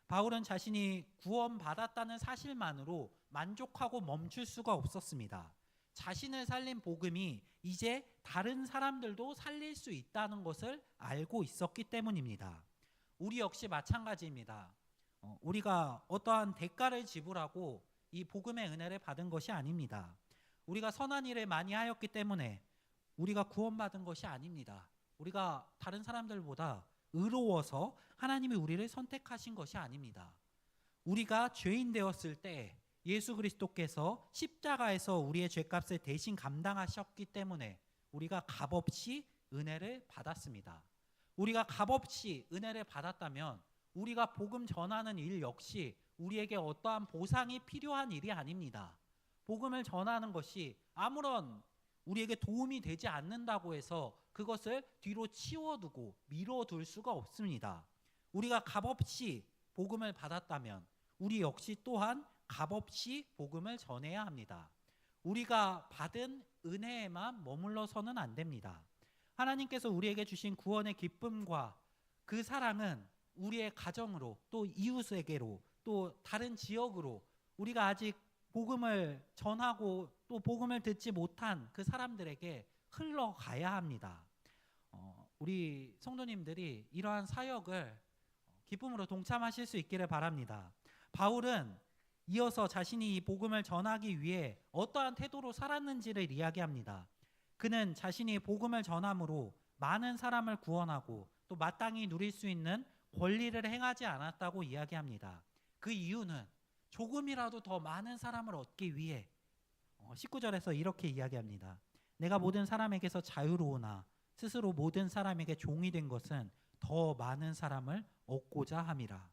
바울은 자신이 구원받았다는 사실만으로 만족하고 멈출 수가 없었습니다. 자신을 살린 복음이 이제 다른 사람들도 살릴 수 있다는 것을 알고 있었기 때문입니다. 우리 역시 마찬가지입니다. 우리가 어떠한 대가를 지불하고 이 복음의 은혜를 받은 것이 아닙니다. 우리가 선한 일을 많이 하였기 때문에 우리가 구원받은 것이 아닙니다. 우리가 다른 사람들보다 의로워서 하나님이 우리를 선택하신 것이 아닙니다. 우리가 죄인 되었을 때 예수 그리스도께서 십자가에서 우리의 죄값을 대신 감당하셨기 때문에 우리가 값없이 은혜를 받았습니다. 우리가 값없이 은혜를 받았다면 우리가 복음 전하는 일 역시 우리에게 어떠한 보상이 필요한 일이 아닙니다. 복음을 전하는 것이 아무런 우리에게 도움이 되지 않는다고 해서 그것을 뒤로 치워두고 미뤄둘 수가 없습니다. 우리가 값없이 복음을 받았다면 우리 역시 또한 값없이 복음을 전해야 합니다. 우리가 받은 은혜에만 머물러서는 안 됩니다. 하나님께서 우리에게 주신 구원의 기쁨과 그 사랑은 우리의 가정으로 또 이웃에게로 또 다른 지역으로 우리가 아직 복음을 전하고 또 복음을 듣지 못한 그 사람들에게 흘러가야 합니다. 우리 성도님들이 이러한 사역을 기쁨으로 동참하실 수 있기를 바랍니다. 바울은 이어서 자신이 이 복음을 전하기 위해 어떠한 태도로 살았는지를 이야기합니다. 그는 자신이 복음을 전함으로 많은 사람을 구원하고 또 마땅히 누릴 수 있는 권리를 행하지 않았다고 이야기합니다. 그 이유는 조금이라도 더 많은 사람을 얻기 위해 19절에서 이렇게 이야기합니다. 내가 모든 사람에게서 자유로우나 스스로 모든 사람에게 종이 된 것은 더 많은 사람을 얻고자 함이라.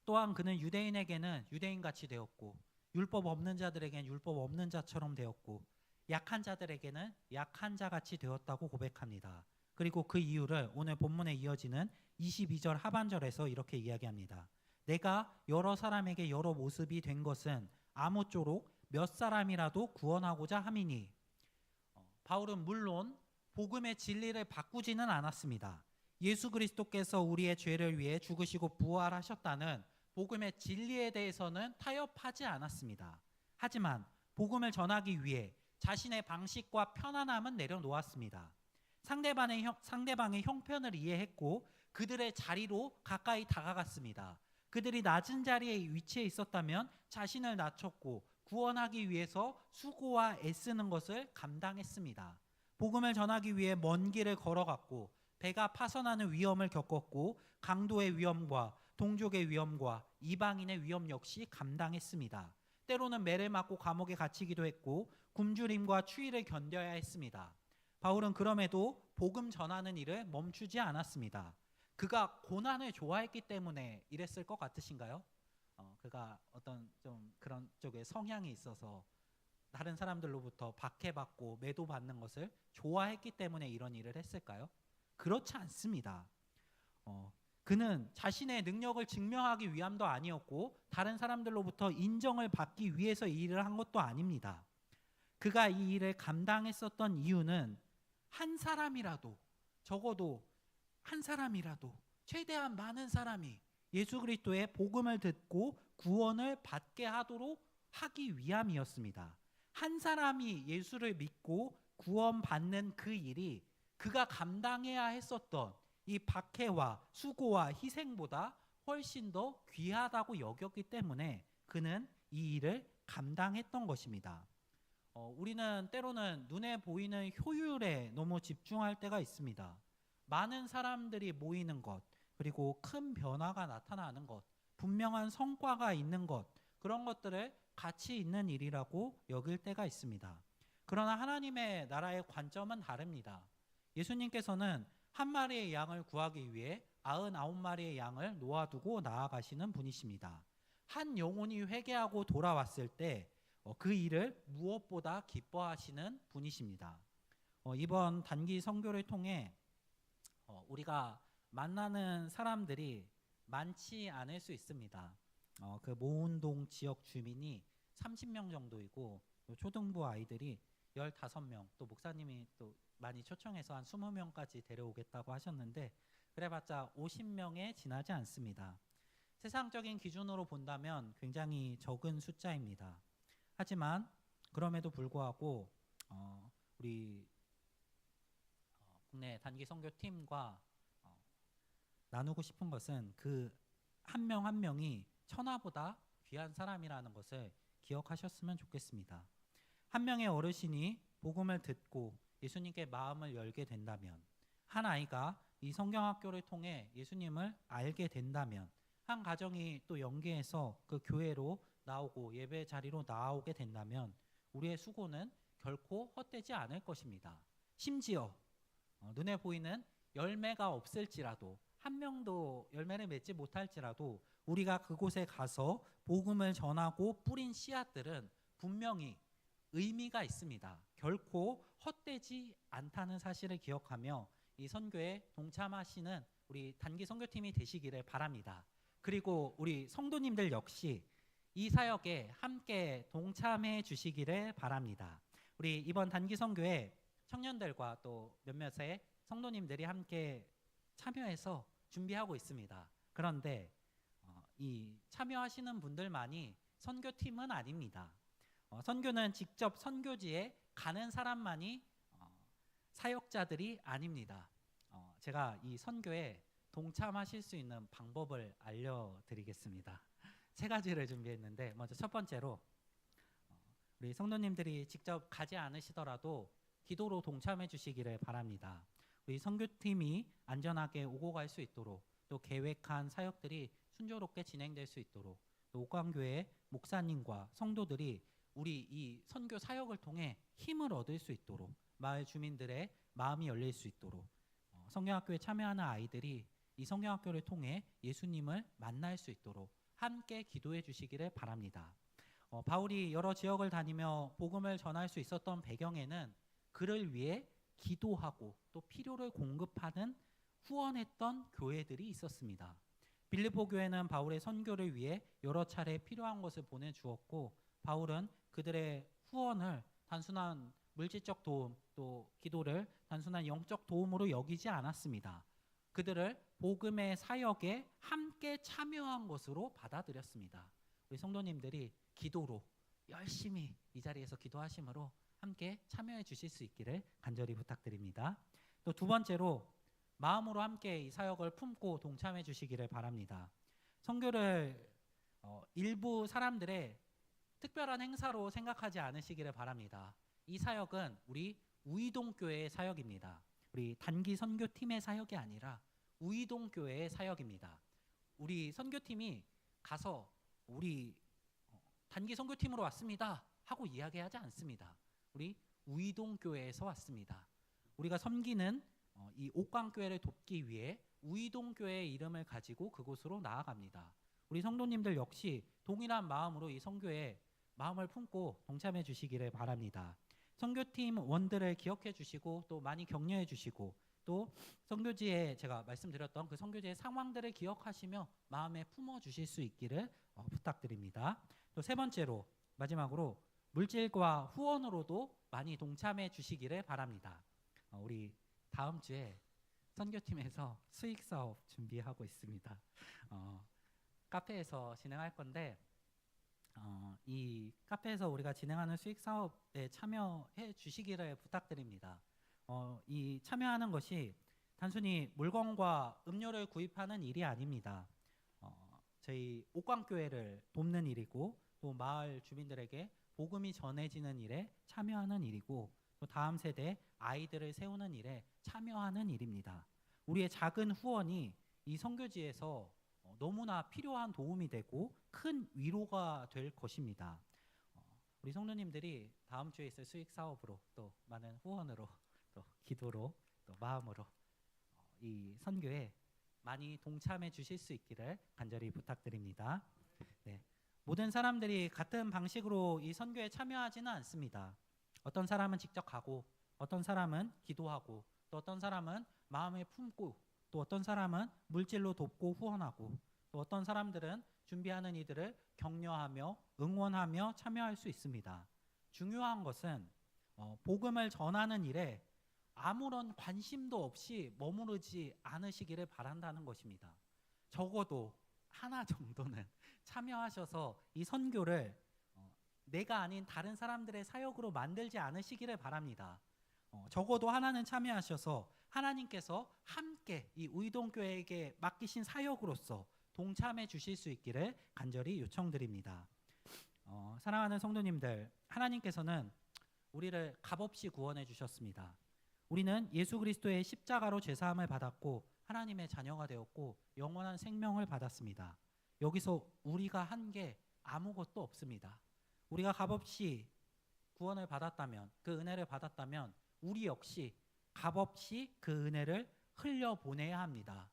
또한 그는 유대인에게는 유대인같이 되었고 율법 없는 자들에게는 율법 없는 자처럼 되었고 약한 자들에게는 약한 자같이 되었다고 고백합니다. 그리고 그 이유를 오늘 본문에 이어지는 22절 하반절에서 이렇게 이야기합니다. 내가 여러 사람에게 여러 모습이 된 것은 아무쪼록 몇 사람이라도 구원하고자 함이니. 바울은 물론 복음의 진리를 바꾸지는 않았습니다. 예수 그리스도께서 우리의 죄를 위해 죽으시고 부활하셨다는 복음의 진리에 대해서는 타협하지 않았습니다. 하지만 복음을 전하기 위해 자신의 방식과 편안함은 내려놓았습니다. 상대방의 형편을 이해했고 그들의 자리로 가까이 다가갔습니다. 그들이 낮은 자리에 위치해 있었다면 자신을 낮췄고 구원하기 위해서 수고와 애쓰는 것을 감당했습니다. 복음을 전하기 위해 먼 길을 걸어갔고 배가 파손하는 위험을 겪었고 강도의 위험과 동족의 위험과 이방인의 위험 역시 감당했습니다. 때로는 매를 맞고 감옥에 갇히기도 했고 굶주림과 추위를 견뎌야 했습니다. 바울은 그럼에도 복음 전하는 일을 멈추지 않았습니다. 그가 고난을 좋아했기 때문에 이랬을 것 같으신가요? 그가 어떤 좀 그런 쪽에 성향이 있어서 다른 사람들로부터 박해받고 매도받는 것을 좋아했기 때문에 이런 일을 했을까요? 그렇지 않습니다. 그는 자신의 능력을 증명하기 위함도 아니었고 다른 사람들로부터 인정을 받기 위해서 이 일을 한 것도 아닙니다. 그가 이 일을 감당했었던 이유는 한 사람이라도, 적어도 한 사람이라도, 최대한 많은 사람이 예수 그리스도의 복음을 듣고 구원을 받게 하도록 하기 위함이었습니다. 한 사람이 예수를 믿고 구원받는 그 일이 그가 감당해야 했었던 이 박해와 수고와 희생보다 훨씬 더 귀하다고 여겼기 때문에 그는 이 일을 감당했던 것입니다. 우리는 때로는 눈에 보이는 효율에 너무 집중할 때가 있습니다. 많은 사람들이 모이는 것, 그리고 큰 변화가 나타나는 것, 분명한 성과가 있는 것, 그런 것들을 가치 있는 일이라고 여길 때가 있습니다. 그러나 하나님의 나라의 관점은 다릅니다. 예수님께서는 한 마리의 양을 구하기 위해 99마리의 양을 놓아두고 나아가시는 분이십니다. 한 영혼이 회개하고 돌아왔을 때 그 일을 무엇보다 기뻐하시는 분이십니다. 이번 단기 선교를 통해 우리가 만나는 사람들이 많지 않을 수 있습니다. 그 모운동 지역 주민이 30명 정도이고 초등부 아이들이 15명, 또 목사님이 또 많이 초청해서 한 20명까지 데려오겠다고 하셨는데 그래봤자 50명에 지나지 않습니다. 세상적인 기준으로 본다면 굉장히 적은 숫자입니다. 하지만 그럼에도 불구하고 우리 국내 단기 선교팀과 나누고 싶은 것은 그 한 명 한 명이 천하보다 귀한 사람이라는 것을 기억하셨으면 좋겠습니다. 한 명의 어르신이 복음을 듣고 예수님께 마음을 열게 된다면, 한 아이가 이 성경학교를 통해 예수님을 알게 된다면, 한 가정이 또 연계해서 그 교회로 나오고 예배 자리로 나오게 된다면 우리의 수고는 결코 헛되지 않을 것입니다. 심지어 눈에 보이는 열매가 없을지라도 한 명도 열매를 맺지 못할지라도 우리가 그곳에 가서 복음을 전하고 뿌린 씨앗들은 분명히 의미가 있습니다. 결코 헛되지 않다는 사실을 기억하며 이 선교에 동참하시는 우리 단기 선교팀이 되시기를 바랍니다. 그리고 우리 성도님들 역시 이 사역에 함께 동참해 주시기를 바랍니다. 우리 이번 단기 선교에 청년들과 또 몇몇의 성도님들이 함께 참여해서 준비하고 있습니다. 그런데 이 참여하시는 분들만이 선교팀은 아닙니다. 선교는 직접 선교지에 가는 사람만이 사역자들이 아닙니다. 제가 이 선교에 동참하실 수 있는 방법을 알려드리겠습니다. 3가지를 준비했는데, 먼저 첫 번째로 우리 성도님들이 직접 가지 않으시더라도 기도로 동참해 주시기를 바랍니다. 우리 선교팀이 안전하게 오고 갈 수 있도록, 또 계획한 사역들이 순조롭게 진행될 수 있도록, 또 옥광교회 목사님과 성도들이 우리 이 선교 사역을 통해 힘을 얻을 수 있도록, 마을 주민들의 마음이 열릴 수 있도록, 성경학교에 참여하는 아이들이 이 성경학교를 통해 예수님을 만날 수 있도록 함께 기도해 주시기를 바랍니다. 바울이 여러 지역을 다니며 복음을 전할 수 있었던 배경에는 그를 위해 기도하고 또 필요를 공급하는 후원했던 교회들이 있었습니다. 빌립보 교회는 바울의 선교를 위해 여러 차례 필요한 것을 보내주었고, 바울은 그들의 후원을 단순한 물질적 도움, 또 기도를 단순한 영적 도움으로 여기지 않았습니다. 그들을 복음의 사역에 함께 참여한 것으로 받아들였습니다. 우리 성도님들이 기도로 열심히 이 자리에서 기도하심으로 함께 참여해 주실 수 있기를 간절히 부탁드립니다. 또 2번째로 마음으로 함께 이 사역을 품고 동참해 주시기를 바랍니다. 선교를 일부 사람들의 특별한 행사로 생각하지 않으시기를 바랍니다. 이 사역은 우리 우이동교회의 사역입니다. 우리 단기 선교팀의 사역이 아니라 우이동교회의 사역입니다. 우리 선교팀이 가서 우리 단기 선교팀으로 왔습니다 하고 이야기하지 않습니다. 우리 우이동교회에서 왔습니다. 우리가 섬기는 이 옥광교회를 돕기 위해 우이동교회의 이름을 가지고 그곳으로 나아갑니다. 우리 성도님들 역시 동일한 마음으로 이 선교에 마음을 품고 동참해 주시기를 바랍니다. 선교팀 원들을 기억해 주시고 또 많이 격려해 주시고, 또 선교지에 제가 말씀드렸던 그 선교지의 상황들을 기억하시며 마음에 품어 주실 수 있기를 부탁드립니다. 또 3번째로 마지막으로 물질과 후원으로도 많이 동참해 주시기를 바랍니다. 우리 다음 주에 선교팀에서 수익 사업 준비하고 있습니다. 카페에서 진행할 건데 이 카페에서 우리가 진행하는 수익 사업에 참여해 주시기를 부탁드립니다. 이 참여하는 것이 단순히 물건과 음료를 구입하는 일이 아닙니다. 저희 옥광교회를 돕는 일이고, 또 마을 주민들에게 복음이 전해지는 일에 참여하는 일이고, 또 다음 세대 아이들을 세우는 일에 참여하는 일입니다. 우리의 작은 후원이 이 선교지에서 너무나 필요한 도움이 되고 큰 위로가 될 것입니다. 우리 성도님들이 다음 주에 있을 수익 사업으로, 또 많은 후원으로, 또 기도로, 또 마음으로 이 선교에 많이 동참해 주실 수 있기를 간절히 부탁드립니다. 네. 모든 사람들이 같은 방식으로 이 선교에 참여하지는 않습니다. 어떤 사람은 직접 가고, 어떤 사람은 기도하고, 또 어떤 사람은 마음에 품고, 또 어떤 사람은 물질로 돕고 후원하고, 또 어떤 사람들은 준비하는 이들을 격려하며 응원하며 참여할 수 있습니다. 중요한 것은 복음을 전하는 일에 아무런 관심도 없이 머무르지 않으시기를 바란다는 것입니다. 적어도 하나 정도는 참여하셔서 이 선교를 내가 아닌 다른 사람들의 사역으로 만들지 않으시기를 바랍니다. 적어도 하나는 참여하셔서 하나님께서 함께 이 우이동교회에게 맡기신 사역으로서 동참해 주실 수 있기를 간절히 요청드립니다. 사랑하는 성도님들, 하나님께서는 우리를 값없이 구원해 주셨습니다. 우리는 예수 그리스도의 십자가로 죄사함을 받았고 하나님의 자녀가 되었고 영원한 생명을 받았습니다. 여기서 우리가 한 게 아무것도 없습니다. 우리가 값없이 구원을 받았다면, 그 은혜를 받았다면 우리 역시 값없이 그 은혜를 흘려보내야 합니다.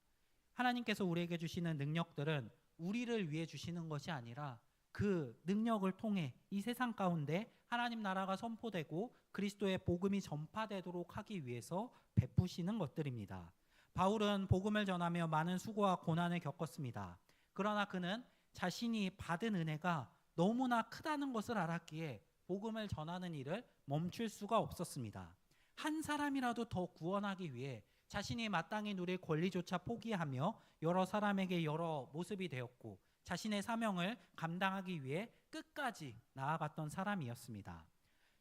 하나님께서 우리에게 주시는 능력들은 우리를 위해 주시는 것이 아니라 그 능력을 통해 이 세상 가운데 하나님 나라가 선포되고 그리스도의 복음이 전파되도록 하기 위해서 베푸시는 것들입니다. 바울은 복음을 전하며 많은 수고와 고난을 겪었습니다. 그러나 그는 자신이 받은 은혜가 너무나 크다는 것을 알았기에 복음을 전하는 일을 멈출 수가 없었습니다. 한 사람이라도 더 구원하기 위해 자신이 마땅히 누릴 권리조차 포기하며 여러 사람에게 여러 모습이 되었고 자신의 사명을 감당하기 위해 끝까지 나아갔던 사람이었습니다.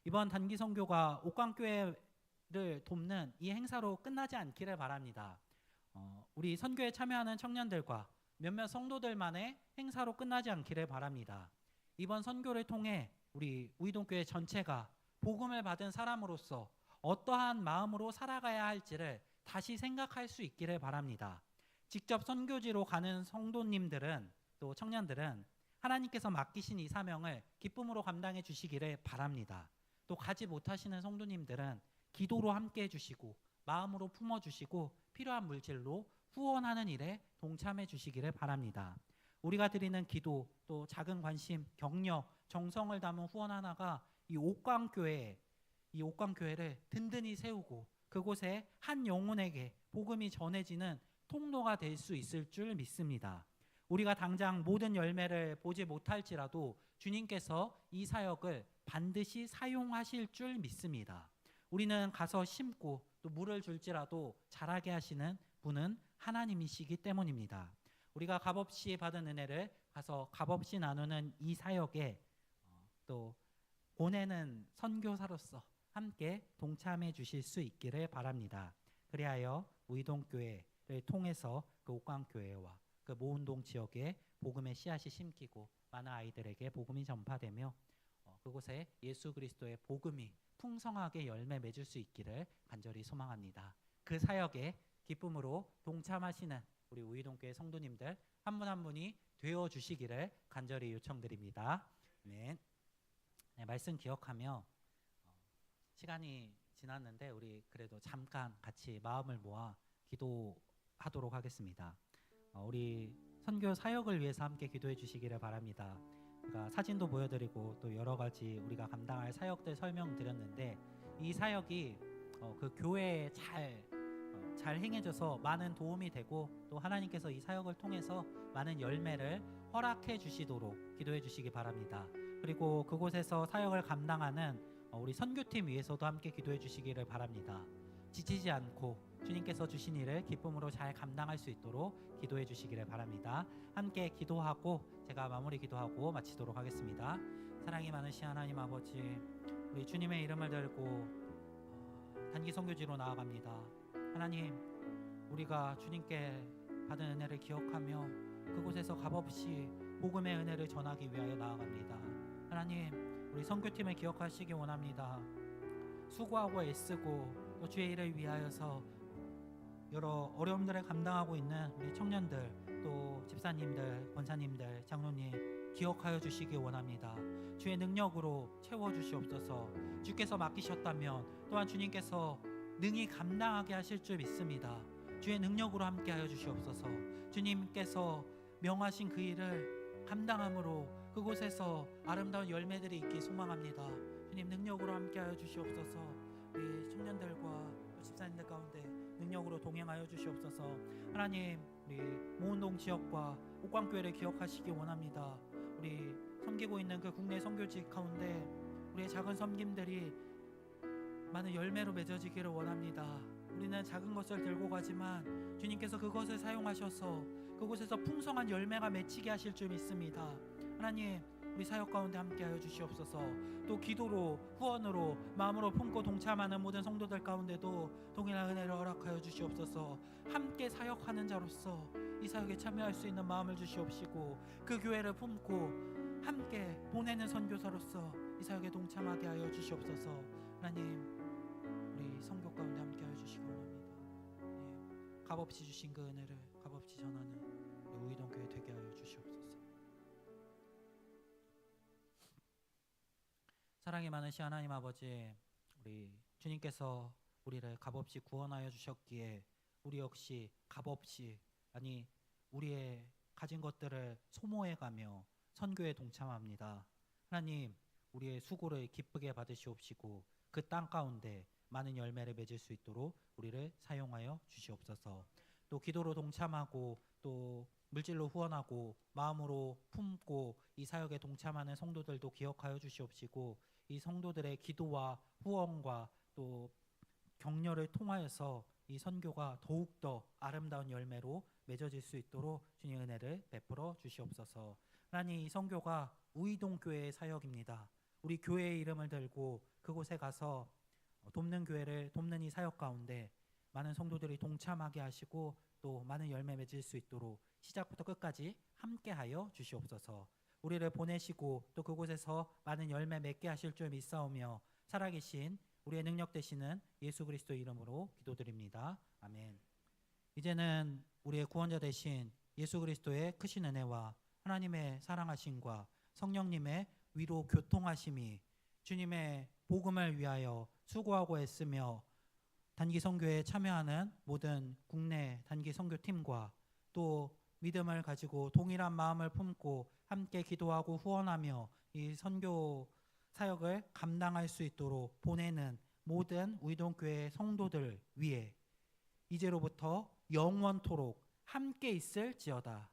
이번 단기 선교가 옥강교회를 돕는 이 행사로 끝나지 않기를 바랍니다. 우리 선교에 참여하는 청년들과 몇몇 성도들만의 행사로 끝나지 않기를 바랍니다. 이번 선교를 통해 우리 우이동교회 전체가 복음을 받은 사람으로서 어떠한 마음으로 살아가야 할지를 다시 생각할 수 있기를 바랍니다. 직접 선교지로 가는 성도님들은 또 청년들은 하나님께서 맡기신 이 사명을 기쁨으로 감당해 주시기를 바랍니다. 또 가지 못하시는 성도님들은 기도로 함께 해주시고 마음으로 품어주시고 필요한 물질로 후원하는 일에 동참해 주시기를 바랍니다. 우리가 드리는 기도 또 작은 관심, 격려, 정성을 담은 후원 하나가 이 옥강교회를 든든히 세우고 그곳에 한 영혼에게 복음이 전해지는 통로가 될 수 있을 줄 믿습니다. 우리가 당장 모든 열매를 보지 못할지라도 주님께서 이 사역을 반드시 사용하실 줄 믿습니다. 우리는 가서 심고 또 물을 줄지라도 자라게 하시는 분은 하나님이시기 때문입니다. 우리가 값없이 받은 은혜를 가서 값없이 나누는 이 사역에 또 보내는 선교사로서 함께 동참해 주실 수 있기를 바랍니다. 그리하여 우이동교회를 통해서 그 옥강교회와 그 모운동 지역에 복음의 씨앗이 심기고 많은 아이들에게 복음이 전파되며 그곳에 예수 그리스도의 복음이 풍성하게 열매 맺을 수 있기를 간절히 소망합니다. 그 사역에 기쁨으로 동참하시는 우리 우이동교회 성도님들 한 분 한 분이 되어 주시기를 간절히 요청드립니다. 네, 말씀 기억하며 시간이 지났는데 우리 그래도 잠깐 같이 마음을 모아 기도하도록 하겠습니다. 우리 선교 사역을 위해서 함께 기도해 주시기를 바랍니다. 그러니까 사진도 보여드리고 또 여러 가지 우리가 감당할 사역들 설명드렸는데 이 사역이 그 교회에 잘 행해져서 많은 도움이 되고 또 하나님께서 이 사역을 통해서 많은 열매를 허락해 주시도록 기도해 주시기 바랍니다. 그리고 그곳에서 사역을 감당하는 우리 선교팀 위해서도 함께 기도해 주시기를 바랍니다. 지치지 않고 주님께서 주신 일을 기쁨으로 잘 감당할 수 있도록 기도해 주시기를 바랍니다. 함께 기도하고 제가 마무리 기도하고 마치도록 하겠습니다. 사랑이 많으신 하나님 아버지, 우리 주님의 이름을 들고 단기 선교지로 나아갑니다. 하나님, 우리가 주님께 받은 은혜를 기억하며 그곳에서 값없이 복음의 은혜를 전하기 위하여 나아갑니다. 하나님, 우리 선교팀을 기억하시기 원합니다. 수고하고 애쓰고 또 주의 일을 위하여서 여러 어려움들을 감당하고 있는 우리 청년들 또 집사님들, 권사님들, 장로님 기억하여 주시기 원합니다. 주의 능력으로 채워주시옵소서. 주께서 맡기셨다면 또한 주님께서 능히 감당하게 하실 줄 믿습니다. 주의 능력으로 함께하여 주시옵소서. 주님께서 명하신 그 일을 감당함으로 그곳에서 아름다운 열매들이 있기 소망합니다. 주님 능력으로 함께하여 주시옵소서. 우리 청년들과 집사님들 가운데 능력으로 동행하여 주시옵소서. 하나님, 우리 모운동 지역과 옥광교회를 기억하시기 원합니다. 우리 섬기고 있는 그 국내 선교지 가운데 우리의 작은 섬김들이 많은 열매로 맺어지기를 원합니다. 우리는 작은 것을 들고 가지만 주님께서 그것을 사용하셔서 그곳에서 풍성한 열매가 맺히게 하실 줄 믿습니다. 하나님, 우리 사역 가운데 함께하여 주시옵소서. 또 기도로, 후원으로, 마음으로 품고 동참하는 모든 성도들 가운데도 동일한 은혜를 허락하여 주시옵소서. 함께 사역하는 자로서 이 사역에 참여할 수 있는 마음을 주시옵시고 그 교회를 품고 함께 보내는 선교사로서 이 사역에 동참하게 하여 주시옵소서. 하나님, 우리 선교 가운데 함께하여 주시기 원합니다. 값없이 주신 그 은혜를 값없이 전하는 우리 우이동교회 되게 하여 주시옵소서. 사랑이 많으신 하나님 아버지, 우리 주님께서 우리를 값없이 구원하여 주셨기에 우리 역시 값없이 아니 우리의 가진 것들을 소모해가며 선교에 동참합니다. 하나님, 우리의 수고를 기쁘게 받으시옵시고 그 땅 가운데 많은 열매를 맺을 수 있도록 우리를 사용하여 주시옵소서. 또 기도로 동참하고 또 물질로 후원하고 마음으로 품고 이 사역에 동참하는 성도들도 기억하여 주시옵시고 이 성도들의 기도와 후원과 또 격려를 통하여서 이 선교가 더욱더 아름다운 열매로 맺어질 수 있도록 주님 은혜를 베풀어 주시옵소서. 하나님, 이 선교가 우이동 교회의 사역입니다. 우리 교회의 이름을 들고 그곳에 가서 돕는 교회를 돕는 이 사역 가운데 많은 성도들이 동참하게 하시고 또 많은 열매 맺을 수 있도록 시작부터 끝까지 함께하여 주시옵소서. 우리를 보내시고 또 그곳에서 많은 열매 맺게 하실 줄 믿사오며 살아계신 우리의 능력 되시는 예수 그리스도 이름으로 기도드립니다. 아멘. 이제는 우리의 구원자 되신 예수 그리스도의 크신 은혜와 하나님의 사랑하심과 성령님의 위로 교통하심이 주님의 복음을 위하여 수고하고 애쓰며 단기 선교에 참여하는 모든 국내 단기 선교팀과 또 믿음을 가지고 동일한 마음을 품고 함께 기도하고 후원하며 이 선교 사역을 감당할 수 있도록 보내는 모든 우이동교회 성도들 위해 이제로부터 영원토록 함께 있을지어다.